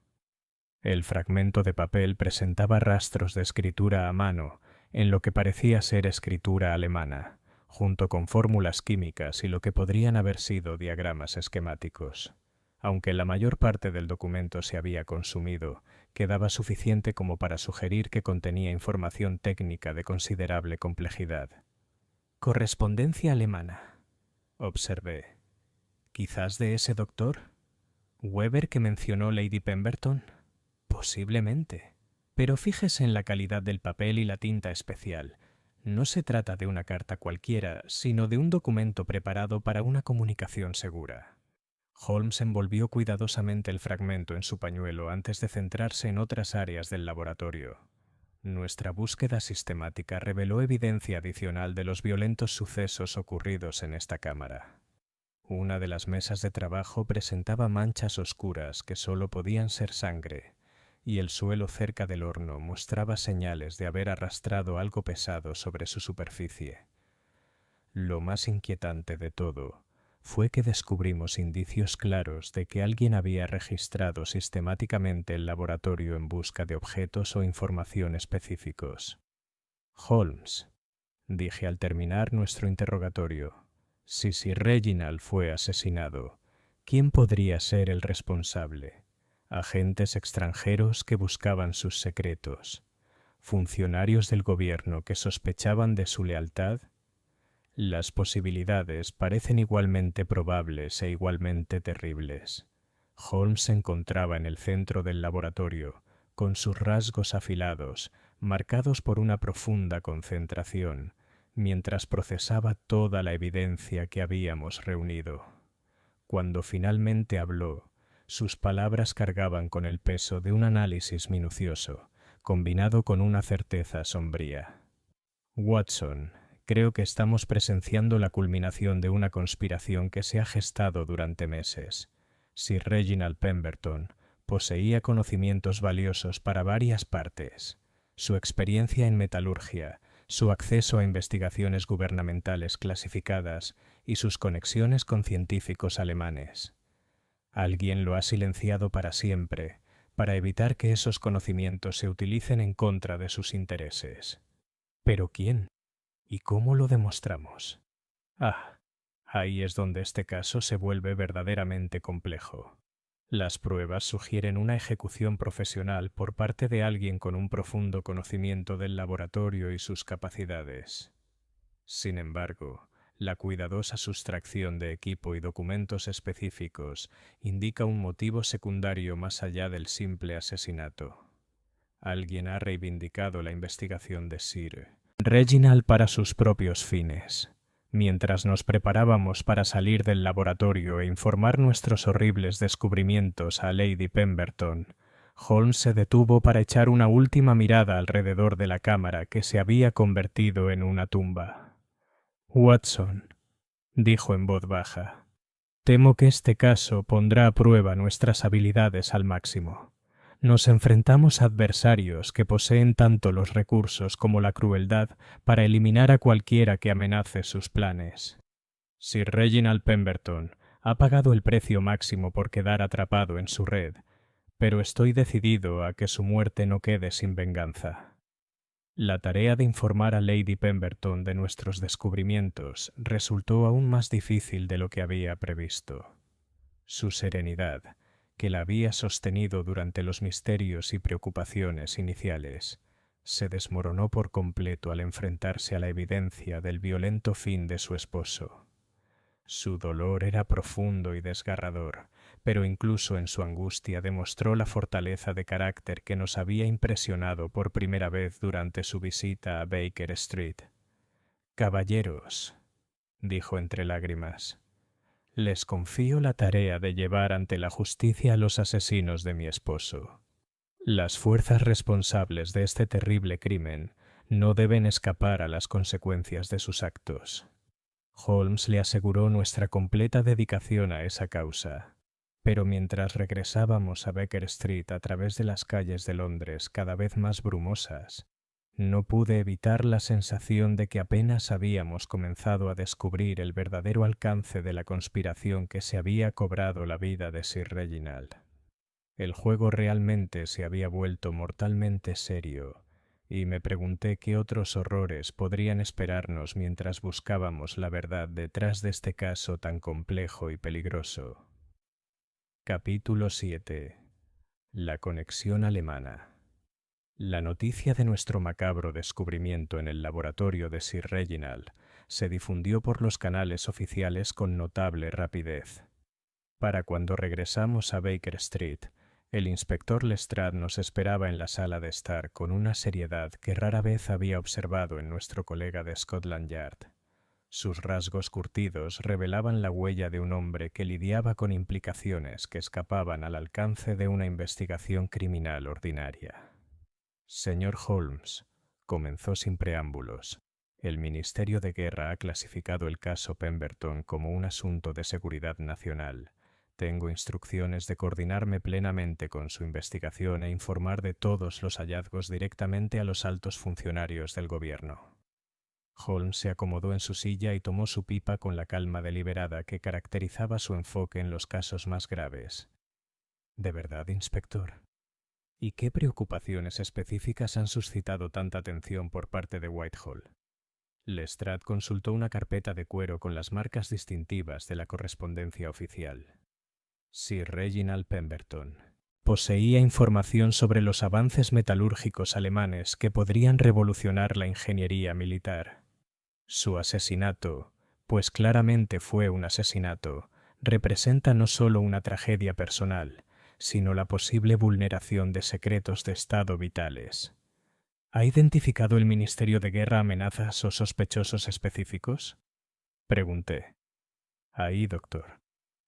El fragmento de papel presentaba rastros de escritura a mano en lo que parecía ser escritura alemana, junto con fórmulas químicas y lo que podrían haber sido diagramas esquemáticos. Aunque la mayor parte del documento se había consumido, quedaba suficiente como para sugerir que contenía información técnica de considerable complejidad. «Correspondencia alemana», observé. «¿Quizás de ese doctor? ¿Weber que mencionó Lady Pemberton?» «Posiblemente. Pero fíjese en la calidad del papel y la tinta especial. No se trata de una carta cualquiera, sino de un documento preparado para una comunicación segura». Holmes envolvió cuidadosamente el fragmento en su pañuelo antes de centrarse en otras áreas del laboratorio. Nuestra búsqueda sistemática reveló evidencia adicional de los violentos sucesos ocurridos en esta cámara. Una de las mesas de trabajo presentaba manchas oscuras que solo podían ser sangre, y el suelo cerca del horno mostraba señales de haber arrastrado algo pesado sobre su superficie. Lo más inquietante de todo fue que descubrimos indicios claros de que alguien había registrado sistemáticamente el laboratorio en busca de objetos o información específicos. «Holmes», dije al terminar nuestro interrogatorio, «si Sir Reginald fue asesinado, ¿quién podría ser el responsable? ¿Agentes extranjeros que buscaban sus secretos? ¿Funcionarios del gobierno que sospechaban de su lealtad? Las posibilidades parecen igualmente probables e igualmente terribles». Holmes se encontraba en el centro del laboratorio, con sus rasgos afilados, marcados por una profunda concentración, mientras procesaba toda la evidencia que habíamos reunido. Cuando finalmente habló, sus palabras cargaban con el peso de un análisis minucioso, combinado con una certeza sombría. «Watson, creo que estamos presenciando la culminación de una conspiración que se ha gestado durante meses. Sir Reginald Pemberton poseía conocimientos valiosos para varias partes. Su experiencia en metalurgia, su acceso a investigaciones gubernamentales clasificadas y sus conexiones con científicos alemanes. Alguien lo ha silenciado para siempre, para evitar que esos conocimientos se utilicen en contra de sus intereses. ¿Pero quién? ¿Y cómo lo demostramos? Ahí es donde este caso se vuelve verdaderamente complejo. Las pruebas sugieren una ejecución profesional por parte de alguien con un profundo conocimiento del laboratorio y sus capacidades. Sin embargo, la cuidadosa sustracción de equipo y documentos específicos indica un motivo secundario más allá del simple asesinato. Alguien ha reivindicado la investigación de Sir Reginald para sus propios fines. Mientras nos preparábamos para salir del laboratorio e informar nuestros horribles descubrimientos a Lady Pemberton, Holmes se detuvo para echar una última mirada alrededor de la cámara que se había convertido en una tumba. «Watson», dijo en voz baja, «temo que este caso pondrá a prueba nuestras habilidades al máximo. Nos enfrentamos a adversarios que poseen tanto los recursos como la crueldad para eliminar a cualquiera que amenace sus planes. Sir Reginald Pemberton ha pagado el precio máximo por quedar atrapado en su red, pero estoy decidido a que su muerte no quede sin venganza». La tarea de informar a Lady Pemberton de nuestros descubrimientos resultó aún más difícil de lo que había previsto. Su serenidad, que la había sostenido durante los misterios y preocupaciones iniciales, se desmoronó por completo al enfrentarse a la evidencia del violento fin de su esposo. Su dolor era profundo y desgarrador, pero incluso en su angustia demostró la fortaleza de carácter que nos había impresionado por primera vez durante su visita a Baker Street. «Caballeros», dijo entre lágrimas, «les confío la tarea de llevar ante la justicia a los asesinos de mi esposo. Las fuerzas responsables de este terrible crimen no deben escapar a las consecuencias de sus actos». Holmes le aseguró nuestra completa dedicación a esa causa, pero mientras regresábamos a Baker Street a través de las calles de Londres cada vez más brumosas, no pude evitar la sensación de que apenas habíamos comenzado a descubrir el verdadero alcance de la conspiración que se había cobrado la vida de Sir Reginald. El juego realmente se había vuelto mortalmente serio, y me pregunté qué otros horrores podrían esperarnos mientras buscábamos la verdad detrás de este caso tan complejo y peligroso. Capítulo 7. La conexión alemana. La noticia de nuestro macabro descubrimiento en el laboratorio de Sir Reginald se difundió por los canales oficiales con notable rapidez. Para cuando regresamos a Baker Street, el inspector Lestrade nos esperaba en la sala de estar con una seriedad que rara vez había observado en nuestro colega de Scotland Yard. Sus rasgos curtidos revelaban la huella de un hombre que lidiaba con implicaciones que escapaban al alcance de una investigación criminal ordinaria. «Señor Holmes», comenzó sin preámbulos, «el Ministerio de Guerra ha clasificado el caso Pemberton como un asunto de seguridad nacional. Tengo instrucciones de coordinarme plenamente con su investigación e informar de todos los hallazgos directamente a los altos funcionarios del gobierno». Holmes se acomodó en su silla y tomó su pipa con la calma deliberada que caracterizaba su enfoque en los casos más graves. «¿De verdad, inspector? ¿Y qué preocupaciones específicas han suscitado tanta atención por parte de Whitehall?» Lestrade consultó una carpeta de cuero con las marcas distintivas de la correspondencia oficial. Sir Reginald Pemberton poseía información sobre los avances metalúrgicos alemanes que podrían revolucionar la ingeniería militar. Su asesinato, pues claramente fue un asesinato, representa no solo una tragedia personal, sino la posible vulneración de secretos de Estado vitales. ¿Ha identificado el Ministerio de Guerra amenazas o sospechosos específicos?, pregunté. Ahí, doctor.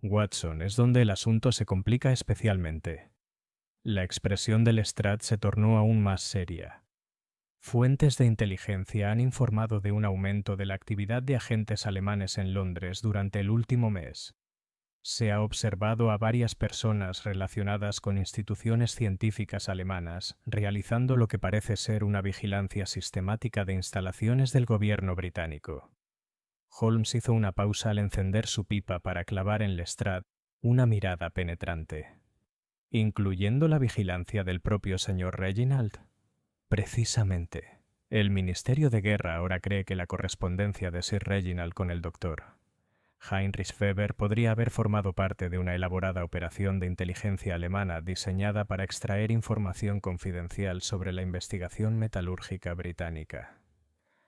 Watson, es donde el asunto se complica especialmente. La expresión de Lestrade se tornó aún más seria. Fuentes de inteligencia han informado de un aumento de la actividad de agentes alemanes en Londres durante el último mes. Se ha observado a varias personas relacionadas con instituciones científicas alemanas realizando lo que parece ser una vigilancia sistemática de instalaciones del gobierno británico. Holmes hizo una pausa al encender su pipa para clavar en Lestrade una mirada penetrante. ¿Incluyendo la vigilancia del propio señor Reginald? Precisamente. El Ministerio de Guerra ahora cree que la correspondencia de Sir Reginald con el doctor Heinrich Weber podría haber formado parte de una elaborada operación de inteligencia alemana diseñada para extraer información confidencial sobre la investigación metalúrgica británica.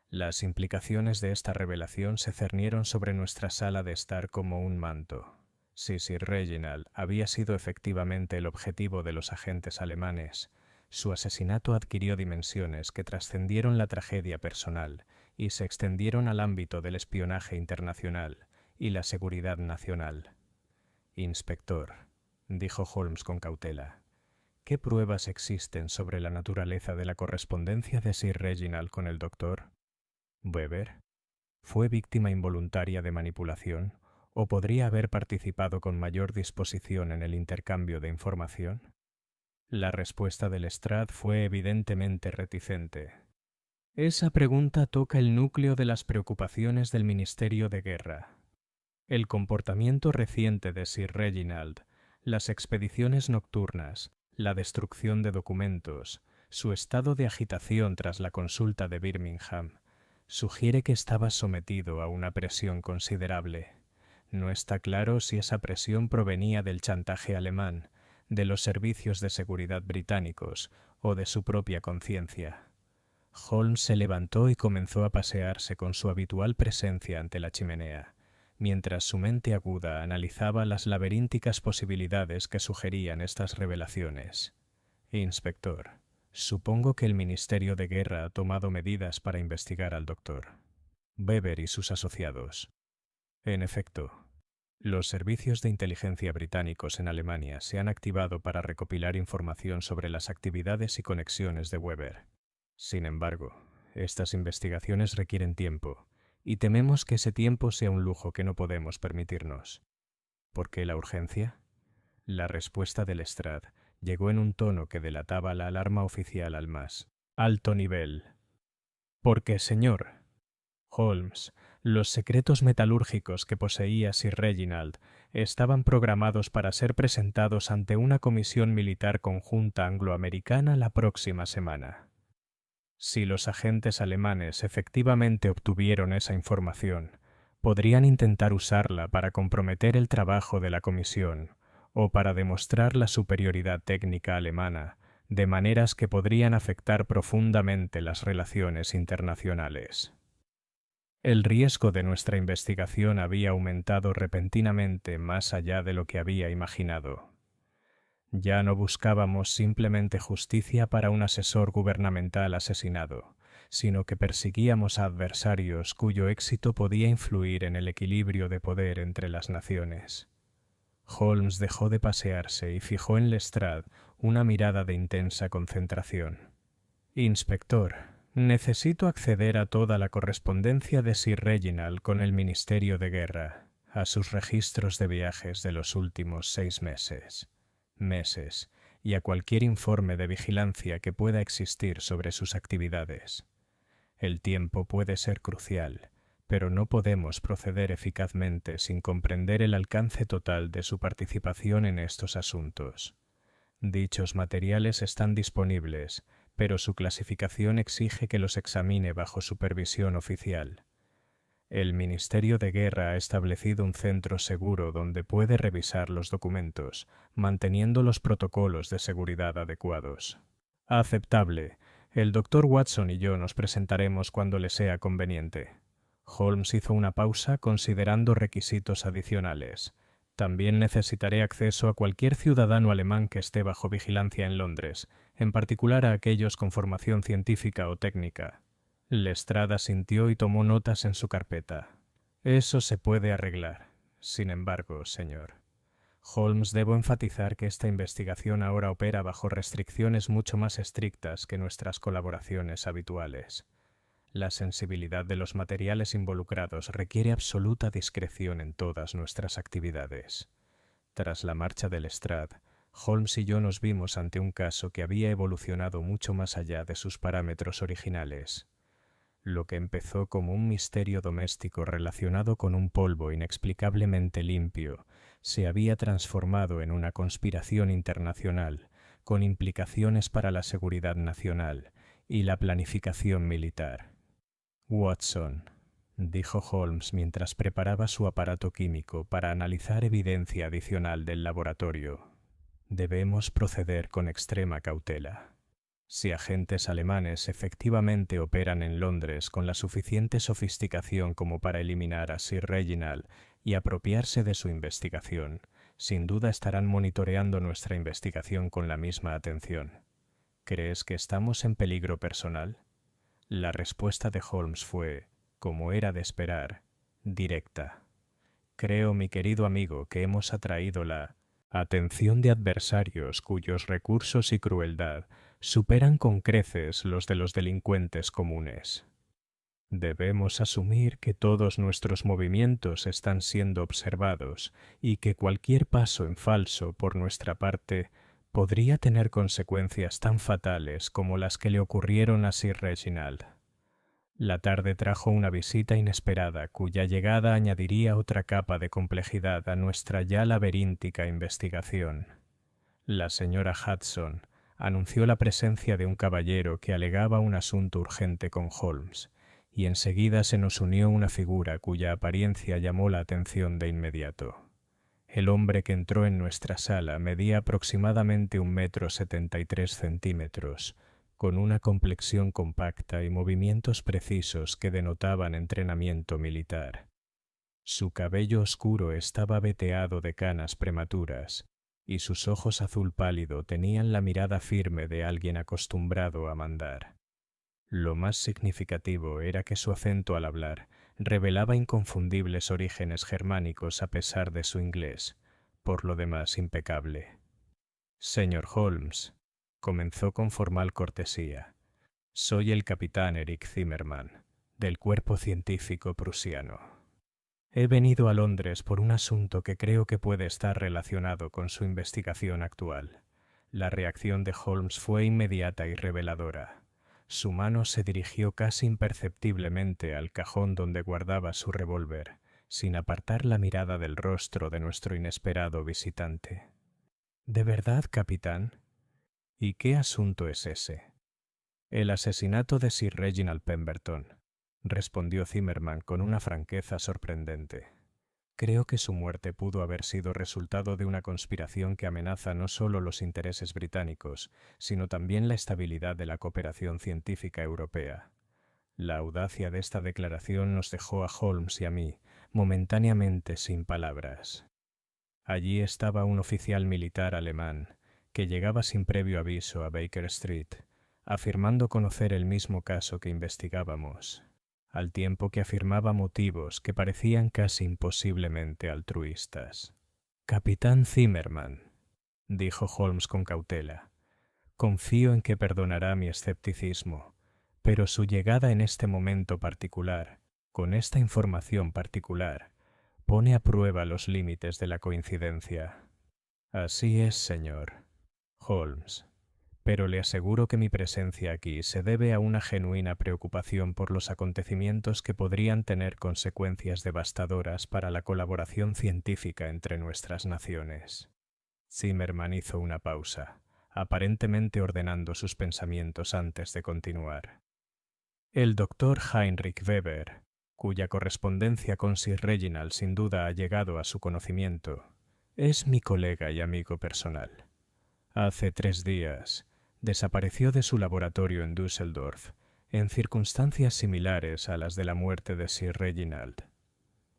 Las implicaciones de esta revelación se cernieron sobre nuestra sala de estar como un manto. Si Sir Reginald había sido efectivamente el objetivo de los agentes alemanes, su asesinato adquirió dimensiones que trascendieron la tragedia personal y se extendieron al ámbito del espionaje internacional y la seguridad nacional. «Inspector», dijo Holmes con cautela, ¿qué pruebas existen sobre la naturaleza de la correspondencia de Sir Reginald con el doctor Weber? ¿Fue víctima involuntaria de manipulación o podría haber participado con mayor disposición en el intercambio de información? La respuesta de Lestrade fue evidentemente reticente. Esa pregunta toca el núcleo de las preocupaciones del Ministerio de Guerra. El comportamiento reciente de Sir Reginald, las expediciones nocturnas, la destrucción de documentos, su estado de agitación tras la consulta de Birmingham, sugiere que estaba sometido a una presión considerable. No está claro si esa presión provenía del chantaje alemán, de los servicios de seguridad británicos o de su propia conciencia. Holmes se levantó y comenzó a pasearse con su habitual presencia ante la chimenea, mientras su mente aguda analizaba las laberínticas posibilidades que sugerían estas revelaciones. Inspector, supongo que el Ministerio de Guerra ha tomado medidas para investigar al doctor Weber y sus asociados. En efecto, los servicios de inteligencia británicos en Alemania se han activado para recopilar información sobre las actividades y conexiones de Weber. Sin embargo, estas investigaciones requieren tiempo, y tememos que ese tiempo sea un lujo que no podemos permitirnos. ¿Por qué la urgencia? La respuesta de Lestrade llegó en un tono que delataba la alarma oficial al más alto nivel. Porque, señor Holmes, los secretos metalúrgicos que poseía Sir Reginald estaban programados para ser presentados ante una comisión militar conjunta angloamericana la próxima semana. Si los agentes alemanes efectivamente obtuvieron esa información, podrían intentar usarla para comprometer el trabajo de la comisión o para demostrar la superioridad técnica alemana, de maneras que podrían afectar profundamente las relaciones internacionales. El riesgo de nuestra investigación había aumentado repentinamente más allá de lo que había imaginado. Ya no buscábamos simplemente justicia para un asesor gubernamental asesinado, sino que perseguíamos a adversarios cuyo éxito podía influir en el equilibrio de poder entre las naciones. Holmes dejó de pasearse y fijó en Lestrade una mirada de intensa concentración. Inspector, necesito acceder a toda la correspondencia de Sir Reginald con el Ministerio de Guerra, a sus registros de viajes de los últimos 6 meses y a cualquier informe de vigilancia que pueda existir sobre sus actividades. El tiempo puede ser crucial, pero no podemos proceder eficazmente sin comprender el alcance total de su participación en estos asuntos. Dichos materiales están disponibles, pero su clasificación exige que los examine bajo supervisión oficial. El Ministerio de Guerra ha establecido un centro seguro donde puede revisar los documentos, manteniendo los protocolos de seguridad adecuados. Aceptable. El Dr. Watson y yo nos presentaremos cuando le sea conveniente. Holmes hizo una pausa considerando requisitos adicionales. También necesitaré acceso a cualquier ciudadano alemán que esté bajo vigilancia en Londres, en particular a aquellos con formación científica o técnica. Lestrade asintió y tomó notas en su carpeta. Eso se puede arreglar. Sin embargo, señor Holmes, debo enfatizar que esta investigación ahora opera bajo restricciones mucho más estrictas que nuestras colaboraciones habituales. La sensibilidad de los materiales involucrados requiere absoluta discreción en todas nuestras actividades. Tras la marcha de Lestrade, Holmes y yo nos vimos ante un caso que había evolucionado mucho más allá de sus parámetros originales. Lo que empezó como un misterio doméstico relacionado con un polvo inexplicablemente limpio se había transformado en una conspiración internacional con implicaciones para la seguridad nacional y la planificación militar. Watson, dijo Holmes mientras preparaba su aparato químico para analizar evidencia adicional del laboratorio, debemos proceder con extrema cautela. Si agentes alemanes efectivamente operan en Londres con la suficiente sofisticación como para eliminar a Sir Reginald y apropiarse de su investigación, sin duda estarán monitoreando nuestra investigación con la misma atención. ¿Crees que estamos en peligro personal? La respuesta de Holmes fue, como era de esperar, directa. Creo, mi querido amigo, que hemos atraído la atención de adversarios cuyos recursos y crueldad superan con creces los de los delincuentes comunes. Debemos asumir que todos nuestros movimientos están siendo observados y que cualquier paso en falso por nuestra parte podría tener consecuencias tan fatales como las que le ocurrieron a Sir Reginald. La tarde trajo una visita inesperada cuya llegada añadiría otra capa de complejidad a nuestra ya laberíntica investigación. La señora Hudson anunció la presencia de un caballero que alegaba un asunto urgente con Holmes, y enseguida se nos unió una figura cuya apariencia llamó la atención de inmediato. El hombre que entró en nuestra sala medía aproximadamente 1,73 m, con una complexión compacta y movimientos precisos que denotaban entrenamiento militar. Su cabello oscuro estaba veteado de canas prematuras, y sus ojos azul pálido tenían la mirada firme de alguien acostumbrado a mandar. Lo más significativo era que su acento al hablar revelaba inconfundibles orígenes germánicos a pesar de su inglés, por lo demás impecable. «Señor Holmes», comenzó con formal cortesía, «soy el capitán Erich Zimmermann, del Cuerpo Científico Prusiano. He venido a Londres por un asunto que creo que puede estar relacionado con su investigación actual». La reacción de Holmes fue inmediata y reveladora. Su mano se dirigió casi imperceptiblemente al cajón donde guardaba su revólver, sin apartar la mirada del rostro de nuestro inesperado visitante. «¿De verdad, capitán? ¿Y qué asunto es ese?» «El asesinato de Sir Reginald Pemberton», respondió Zimmermann con una franqueza sorprendente. «Creo que su muerte pudo haber sido resultado de una conspiración que amenaza no solo los intereses británicos, sino también la estabilidad de la cooperación científica europea». La audacia de esta declaración nos dejó a Holmes y a mí momentáneamente sin palabras. Allí estaba un oficial militar alemán que llegaba sin previo aviso a Baker Street, afirmando conocer el mismo caso que investigábamos, al tiempo que afirmaba motivos que parecían casi imposiblemente altruistas. «Capitán Zimmermann», dijo Holmes con cautela, «confío en que perdonará mi escepticismo, pero su llegada en este momento particular, con esta información particular, pone a prueba los límites de la coincidencia». «Así es, señor Holmes. Pero le aseguro que mi presencia aquí se debe a una genuina preocupación por los acontecimientos que podrían tener consecuencias devastadoras para la colaboración científica entre nuestras naciones». Zimmermann hizo una pausa, aparentemente ordenando sus pensamientos antes de continuar. «El doctor Heinrich Weber, cuya correspondencia con Sir Reginald sin duda ha llegado a su conocimiento, es mi colega y amigo personal. Hace 3 días desapareció de su laboratorio en Düsseldorf en circunstancias similares a las de la muerte de Sir Reginald.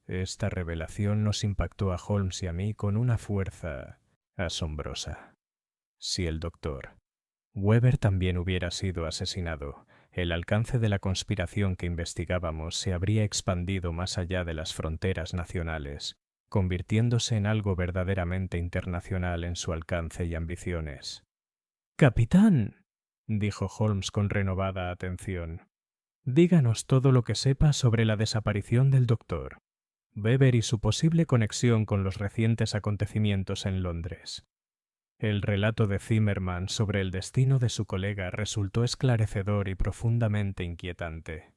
Esta revelación nos impactó a Holmes y a mí con una fuerza asombrosa. Si el doctor Weber también hubiera sido asesinado, el alcance de la conspiración que investigábamos se habría expandido más allá de las fronteras nacionales, convirtiéndose en algo verdaderamente internacional en su alcance y ambiciones. «Capitán», dijo Holmes con renovada atención, «díganos todo lo que sepa sobre la desaparición del doctor Weber y su posible conexión con los recientes acontecimientos en Londres». El relato de Zimmermann sobre el destino de su colega resultó esclarecedor y profundamente inquietante.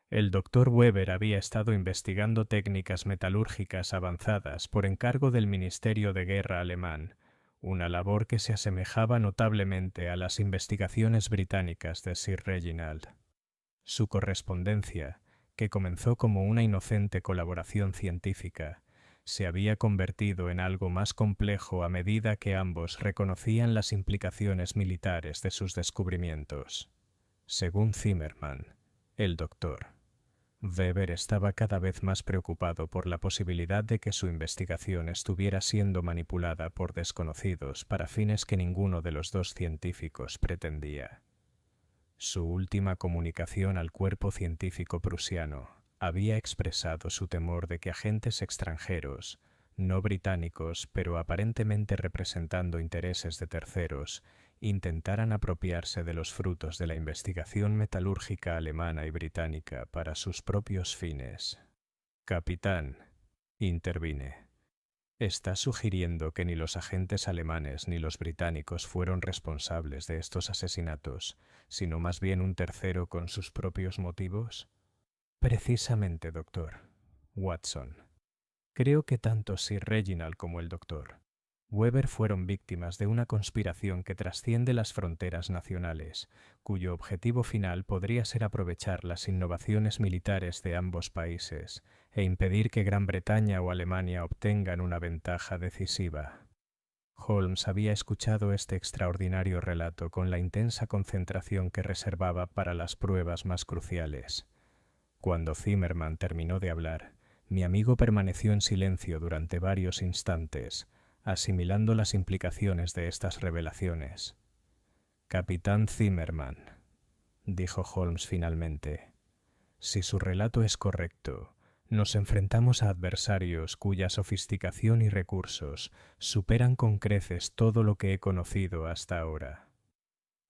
El doctor Weber había estado investigando técnicas metalúrgicas avanzadas por encargo del Ministerio de Guerra alemán, una labor que se asemejaba notablemente a las investigaciones británicas de Sir Reginald. Su correspondencia, que comenzó como una inocente colaboración científica, se había convertido en algo más complejo a medida que ambos reconocían las implicaciones militares de sus descubrimientos. Según Zimmermann, el doctor Weber estaba cada vez más preocupado por la posibilidad de que su investigación estuviera siendo manipulada por desconocidos para fines que ninguno de los dos científicos pretendía. Su última comunicación al cuerpo científico prusiano había expresado su temor de que agentes extranjeros, no británicos, pero aparentemente representando intereses de terceros, intentaran apropiarse de los frutos de la investigación metalúrgica alemana y británica para sus propios fines. «Capitán», intervine, «¿está sugiriendo que ni los agentes alemanes ni los británicos fueron responsables de estos asesinatos, sino más bien un tercero con sus propios motivos?» «Precisamente, doctor Watson. Creo que tanto Sir Reginald como el doctor Weber fueron víctimas de una conspiración que trasciende las fronteras nacionales, cuyo objetivo final podría ser aprovechar las innovaciones militares de ambos países e impedir que Gran Bretaña o Alemania obtengan una ventaja decisiva». Holmes había escuchado este extraordinario relato con la intensa concentración que reservaba para las pruebas más cruciales. Cuando Zimmerman terminó de hablar, mi amigo permaneció en silencio durante varios instantes, asimilando las implicaciones de estas revelaciones. «Capitán Zimmerman», dijo Holmes finalmente, «si su relato es correcto, nos enfrentamos a adversarios cuya sofisticación y recursos superan con creces todo lo que he conocido hasta ahora.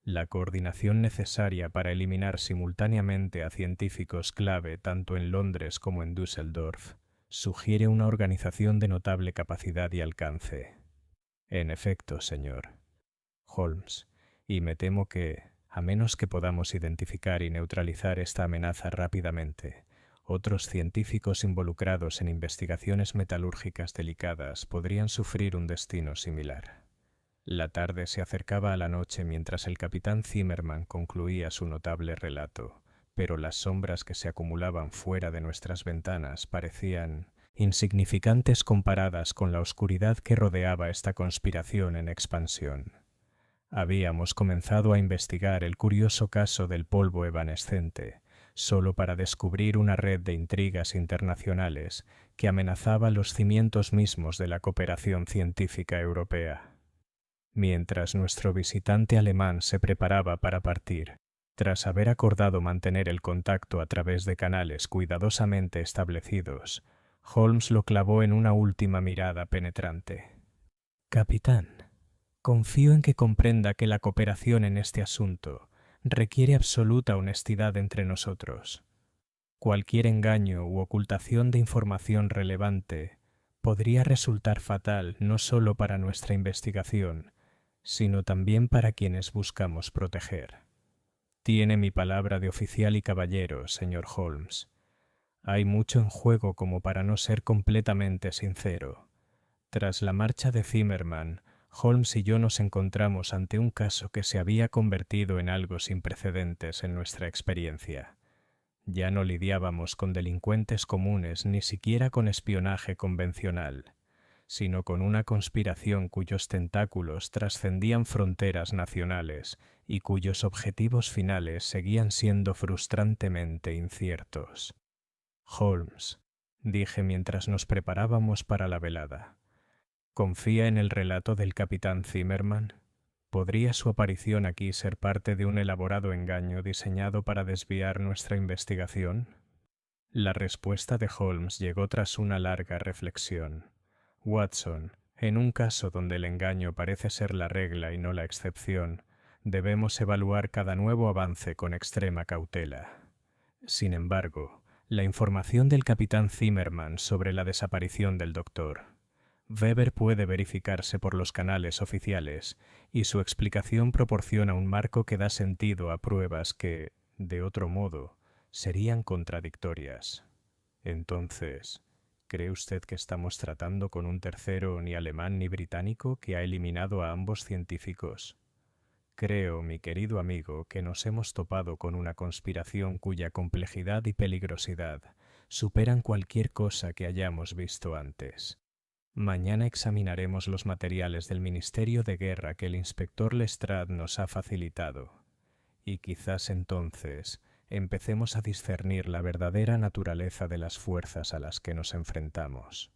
La coordinación necesaria para eliminar simultáneamente a científicos clave tanto en Londres como en Düsseldorf sugiere una organización de notable capacidad y alcance. En efecto, señor Holmes, y me temo que, a menos que podamos identificar y neutralizar esta amenaza rápidamente, otros científicos involucrados en investigaciones metalúrgicas delicadas podrían sufrir un destino similar». La tarde se acercaba a la noche mientras el capitán Zimmerman concluía su notable relato, pero las sombras que se acumulaban fuera de nuestras ventanas parecían insignificantes comparadas con la oscuridad que rodeaba esta conspiración en expansión. Habíamos comenzado a investigar el curioso caso del polvo evanescente, solo para descubrir una red de intrigas internacionales que amenazaba los cimientos mismos de la cooperación científica europea. Mientras nuestro visitante alemán se preparaba para partir, tras haber acordado mantener el contacto a través de canales cuidadosamente establecidos, Holmes lo clavó en una última mirada penetrante. «Capitán, confío en que comprenda que la cooperación en este asunto requiere absoluta honestidad entre nosotros. Cualquier engaño u ocultación de información relevante podría resultar fatal no solo para nuestra investigación, sino también para quienes buscamos proteger. Tiene mi palabra de oficial y caballero, señor Holmes. Hay mucho en juego como para no ser completamente sincero. Tras la marcha de Zimmerman, Holmes y yo nos encontramos ante un caso que se había convertido en algo sin precedentes en nuestra experiencia. Ya no lidiábamos con delincuentes comunes ni siquiera con espionaje convencional, sino con una conspiración cuyos tentáculos trascendían fronteras nacionales y cuyos objetivos finales seguían siendo frustrantemente inciertos. «Holmes», dije mientras nos preparábamos para la velada, ¿confía en el relato del capitán Zimmerman? ¿Podría su aparición aquí ser parte de un elaborado engaño diseñado para desviar nuestra investigación? La respuesta de Holmes llegó tras una larga reflexión. «Watson, en un caso donde el engaño parece ser la regla y no la excepción, debemos evaluar cada nuevo avance con extrema cautela. Sin embargo, la información del capitán Zimmerman sobre la desaparición del doctor Weber puede verificarse por los canales oficiales, y su explicación proporciona un marco que da sentido a pruebas que, de otro modo, serían contradictorias. Entonces, ¿cree usted que estamos tratando con un tercero ni alemán ni británico que ha eliminado a ambos científicos? Creo, mi querido amigo, que nos hemos topado con una conspiración cuya complejidad y peligrosidad superan cualquier cosa que hayamos visto antes. Mañana examinaremos los materiales del Ministerio de Guerra que el inspector Lestrade nos ha facilitado, y quizás entonces empecemos a discernir la verdadera naturaleza de las fuerzas a las que nos enfrentamos».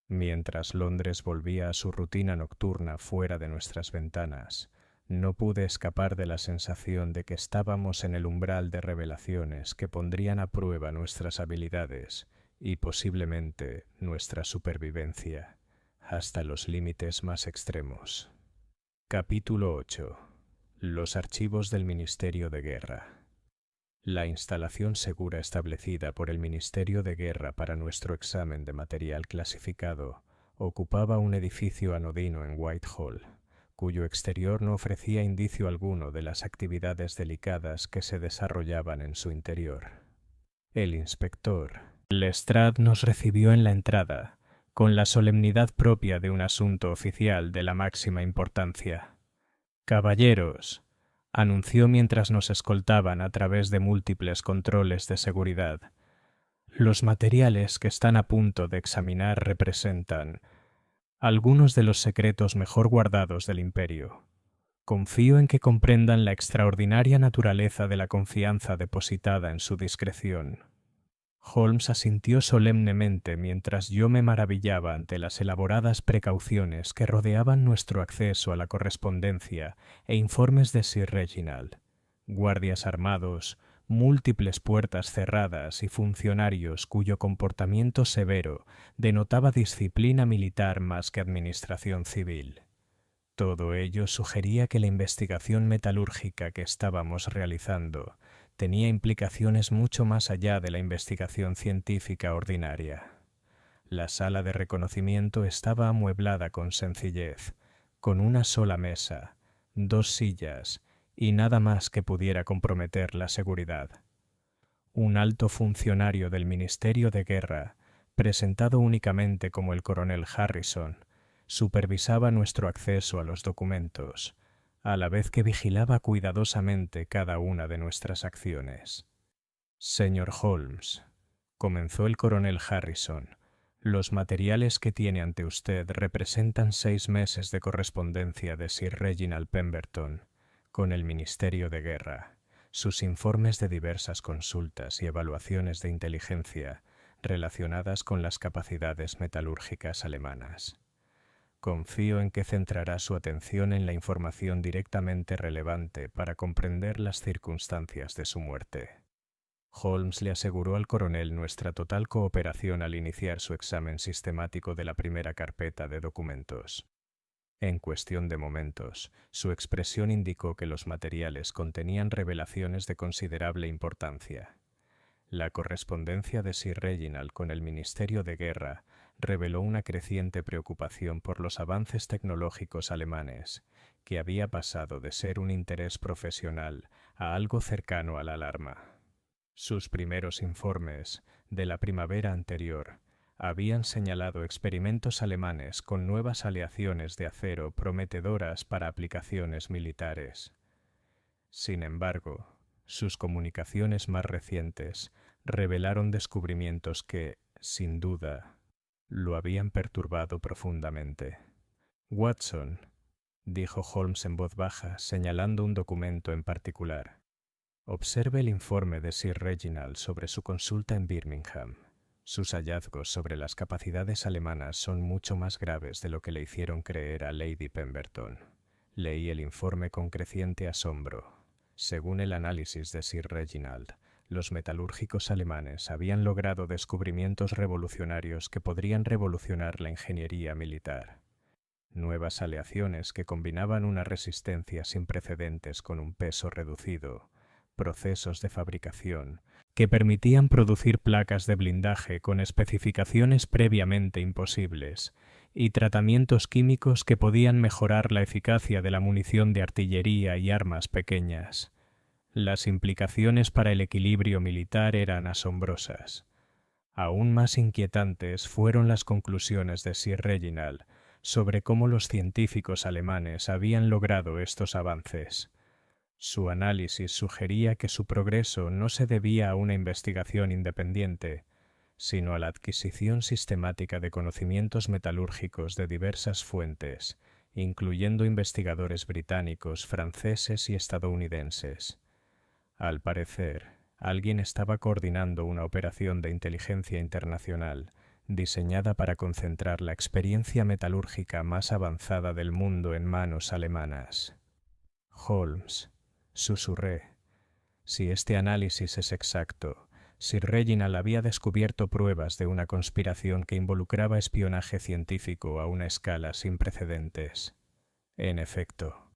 Mientras Londres volvía a su rutina nocturna fuera de nuestras ventanas, no pude escapar de la sensación de que estábamos en el umbral de revelaciones que pondrían a prueba nuestras habilidades y posiblemente nuestra supervivencia, hasta los límites más extremos. Capítulo 8. Los archivos del Ministerio de Guerra. La instalación segura establecida por el Ministerio de Guerra para nuestro examen de material clasificado ocupaba un edificio anodino en Whitehall, cuyo exterior no ofrecía indicio alguno de las actividades delicadas que se desarrollaban en su interior. El inspector Lestrade nos recibió en la entrada, con la solemnidad propia de un asunto oficial de la máxima importancia. «Caballeros», anunció mientras nos escoltaban a través de múltiples controles de seguridad, «los materiales que están a punto de examinar representan algunos de los secretos mejor guardados del Imperio. Confío en que comprendan la extraordinaria naturaleza de la confianza depositada en su discreción. Holmes asintió solemnemente mientras yo me maravillaba ante las elaboradas precauciones que rodeaban nuestro acceso a la correspondencia e informes de Sir Reginald. Guardias armados, múltiples puertas cerradas y funcionarios cuyo comportamiento severo denotaba disciplina militar más que administración civil. Todo ello sugería que la investigación metalúrgica que estábamos realizando tenía implicaciones mucho más allá de la investigación científica ordinaria. La sala de reconocimiento estaba amueblada con sencillez, con una sola mesa, 2 sillas y nada más que pudiera comprometer la seguridad. Un alto funcionario del Ministerio de Guerra, presentado únicamente como el coronel Harrison, supervisaba nuestro acceso a los documentos, a la vez que vigilaba cuidadosamente cada una de nuestras acciones. Señor Holmes, comenzó el coronel Harrison, los materiales que tiene ante usted representan 6 meses de correspondencia de Sir Reginald Pemberton con el Ministerio de Guerra, sus informes de diversas consultas y evaluaciones de inteligencia relacionadas con las capacidades metalúrgicas alemanas. Confío en que centrará su atención en la información directamente relevante para comprender las circunstancias de su muerte. Holmes le aseguró al coronel nuestra total cooperación al iniciar su examen sistemático de la primera carpeta de documentos. En cuestión de momentos, su expresión indicó que los materiales contenían revelaciones de considerable importancia. La correspondencia de Sir Reginald con el Ministerio de Guerra reveló una creciente preocupación por los avances tecnológicos alemanes, que había pasado de ser un interés profesional a algo cercano a la alarma. Sus primeros informes, de la primavera anterior, habían señalado experimentos alemanes con nuevas aleaciones de acero prometedoras para aplicaciones militares. Sin embargo, sus comunicaciones más recientes revelaron descubrimientos que, sin duda, lo habían perturbado profundamente. Watson, dijo Holmes en voz baja, señalando un documento en particular. Observe el informe de Sir Reginald sobre su consulta en Birmingham. Sus hallazgos sobre las capacidades alemanas son mucho más graves de lo que le hicieron creer a Lady Pemberton. Leí el informe con creciente asombro. Según el análisis de Sir Reginald, los metalúrgicos alemanes habían logrado descubrimientos revolucionarios que podrían revolucionar la ingeniería militar. Nuevas aleaciones que combinaban una resistencia sin precedentes con un peso reducido, procesos de fabricación que permitían producir placas de blindaje con especificaciones previamente imposibles y tratamientos químicos que podían mejorar la eficacia de la munición de artillería y armas pequeñas. Las implicaciones para el equilibrio militar eran asombrosas. Aún más inquietantes fueron las conclusiones de Sir Reginald sobre cómo los científicos alemanes habían logrado estos avances. Su análisis sugería que su progreso no se debía a una investigación independiente, sino a la adquisición sistemática de conocimientos metalúrgicos de diversas fuentes, incluyendo investigadores británicos, franceses y estadounidenses. Al parecer, alguien estaba coordinando una operación de inteligencia internacional diseñada para concentrar la experiencia metalúrgica más avanzada del mundo en manos alemanas. Holmes, susurré. Si este análisis es exacto, Sir Reginald había descubierto pruebas de una conspiración que involucraba espionaje científico a una escala sin precedentes. En efecto.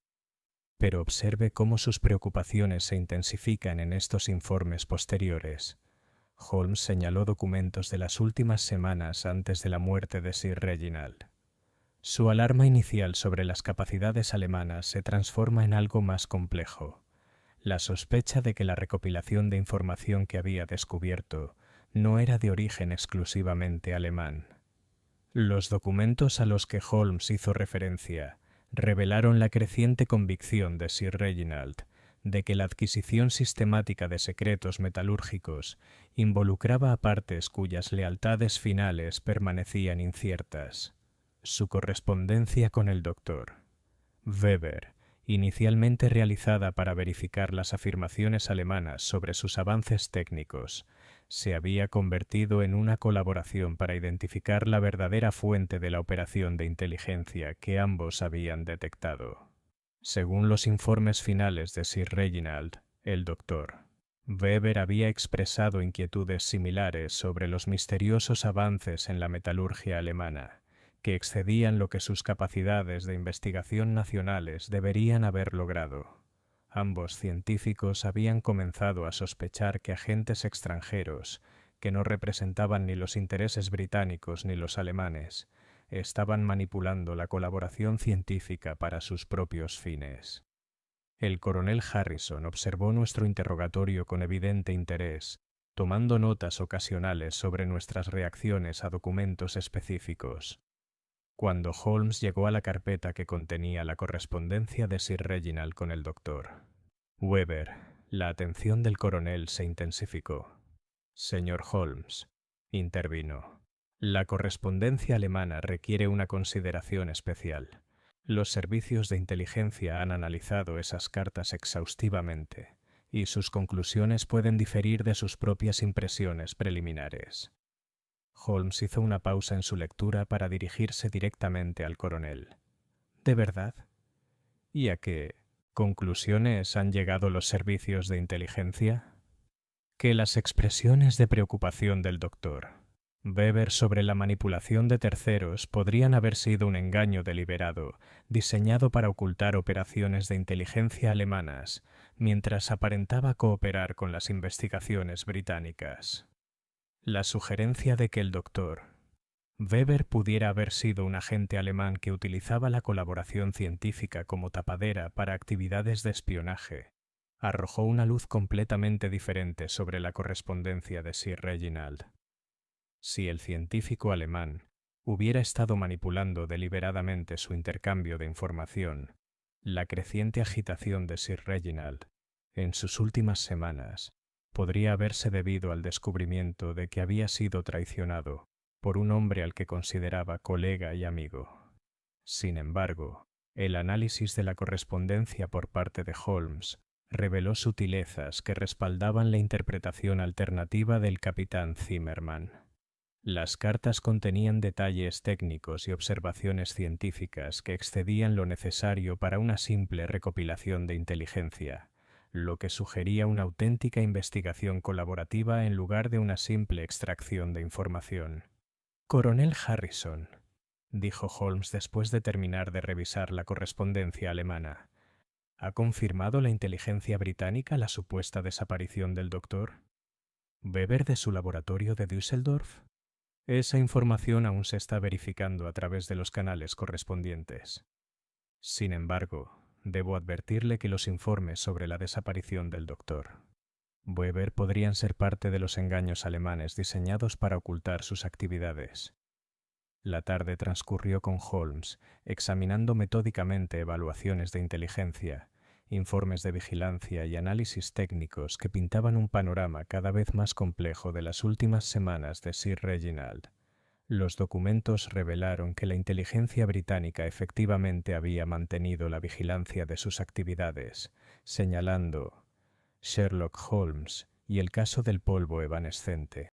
Pero observe cómo sus preocupaciones se intensifican en estos informes posteriores. Holmes señaló documentos de las últimas semanas antes de la muerte de Sir Reginald. Su alarma inicial sobre las capacidades alemanas se transforma en algo más complejo. La sospecha de que la recopilación de información que había descubierto no era de origen exclusivamente alemán. Los documentos a los que Holmes hizo referencia revelaron la creciente convicción de Sir Reginald de que la adquisición sistemática de secretos metalúrgicos involucraba a partes cuyas lealtades finales permanecían inciertas. Su correspondencia con el doctor Weber, inicialmente realizada para verificar las afirmaciones alemanas sobre sus avances técnicos, se había convertido en una colaboración para identificar la verdadera fuente de la operación de inteligencia que ambos habían detectado. Según los informes finales de Sir Reginald, el doctor Weber había expresado inquietudes similares sobre los misteriosos avances en la metalurgia alemana, que excedían lo que sus capacidades de investigación nacionales deberían haber logrado. Ambos científicos habían comenzado a sospechar que agentes extranjeros, que no representaban ni los intereses británicos ni los alemanes, estaban manipulando la colaboración científica para sus propios fines. El coronel Harrison observó nuestro interrogatorio con evidente interés, tomando notas ocasionales sobre nuestras reacciones a documentos específicos. Cuando Holmes llegó a la carpeta que contenía la correspondencia de Sir Reginald con el doctor Weber, la atención del coronel se intensificó. «Señor Holmes», intervino, «la correspondencia alemana requiere una consideración especial. Los servicios de inteligencia han analizado esas cartas exhaustivamente, y sus conclusiones pueden diferir de sus propias impresiones preliminares». Holmes hizo una pausa en su lectura para dirigirse directamente al coronel. «¿De verdad? ¿Y a qué conclusiones han llegado los servicios de inteligencia?» Que las expresiones de preocupación del doctor Weber sobre la manipulación de terceros podrían haber sido un engaño deliberado, diseñado para ocultar operaciones de inteligencia alemanas, mientras aparentaba cooperar con las investigaciones británicas. La sugerencia de que el doctor Weber pudiera haber sido un agente alemán que utilizaba la colaboración científica como tapadera para actividades de espionaje arrojó una luz completamente diferente sobre la correspondencia de Sir Reginald. Si el científico alemán hubiera estado manipulando deliberadamente su intercambio de información, la creciente agitación de Sir Reginald en sus últimas semanas podría haberse debido al descubrimiento de que había sido traicionado por un hombre al que consideraba colega y amigo. Sin embargo, el análisis de la correspondencia por parte de Holmes reveló sutilezas que respaldaban la interpretación alternativa del capitán Zimmermann. Las cartas contenían detalles técnicos y observaciones científicas que excedían lo necesario para una simple recopilación de inteligencia, lo que sugería una auténtica investigación colaborativa en lugar de una simple extracción de información. «Coronel Harrison», dijo Holmes después de terminar de revisar la correspondencia alemana, ¿ha confirmado la inteligencia británica la supuesta desaparición del doctor Weber de su laboratorio de Düsseldorf? Esa información aún se está verificando a través de los canales correspondientes. Sin embargo, debo advertirle que los informes sobre la desaparición del doctor Weber podrían ser parte de los engaños alemanes diseñados para ocultar sus actividades. La tarde transcurrió con Holmes, examinando metódicamente evaluaciones de inteligencia, informes de vigilancia y análisis técnicos que pintaban un panorama cada vez más complejo de las últimas semanas de Sir Reginald. Los documentos revelaron que la inteligencia británica efectivamente había mantenido la vigilancia de sus actividades, señalando Sherlock Holmes y el caso del polvo evanescente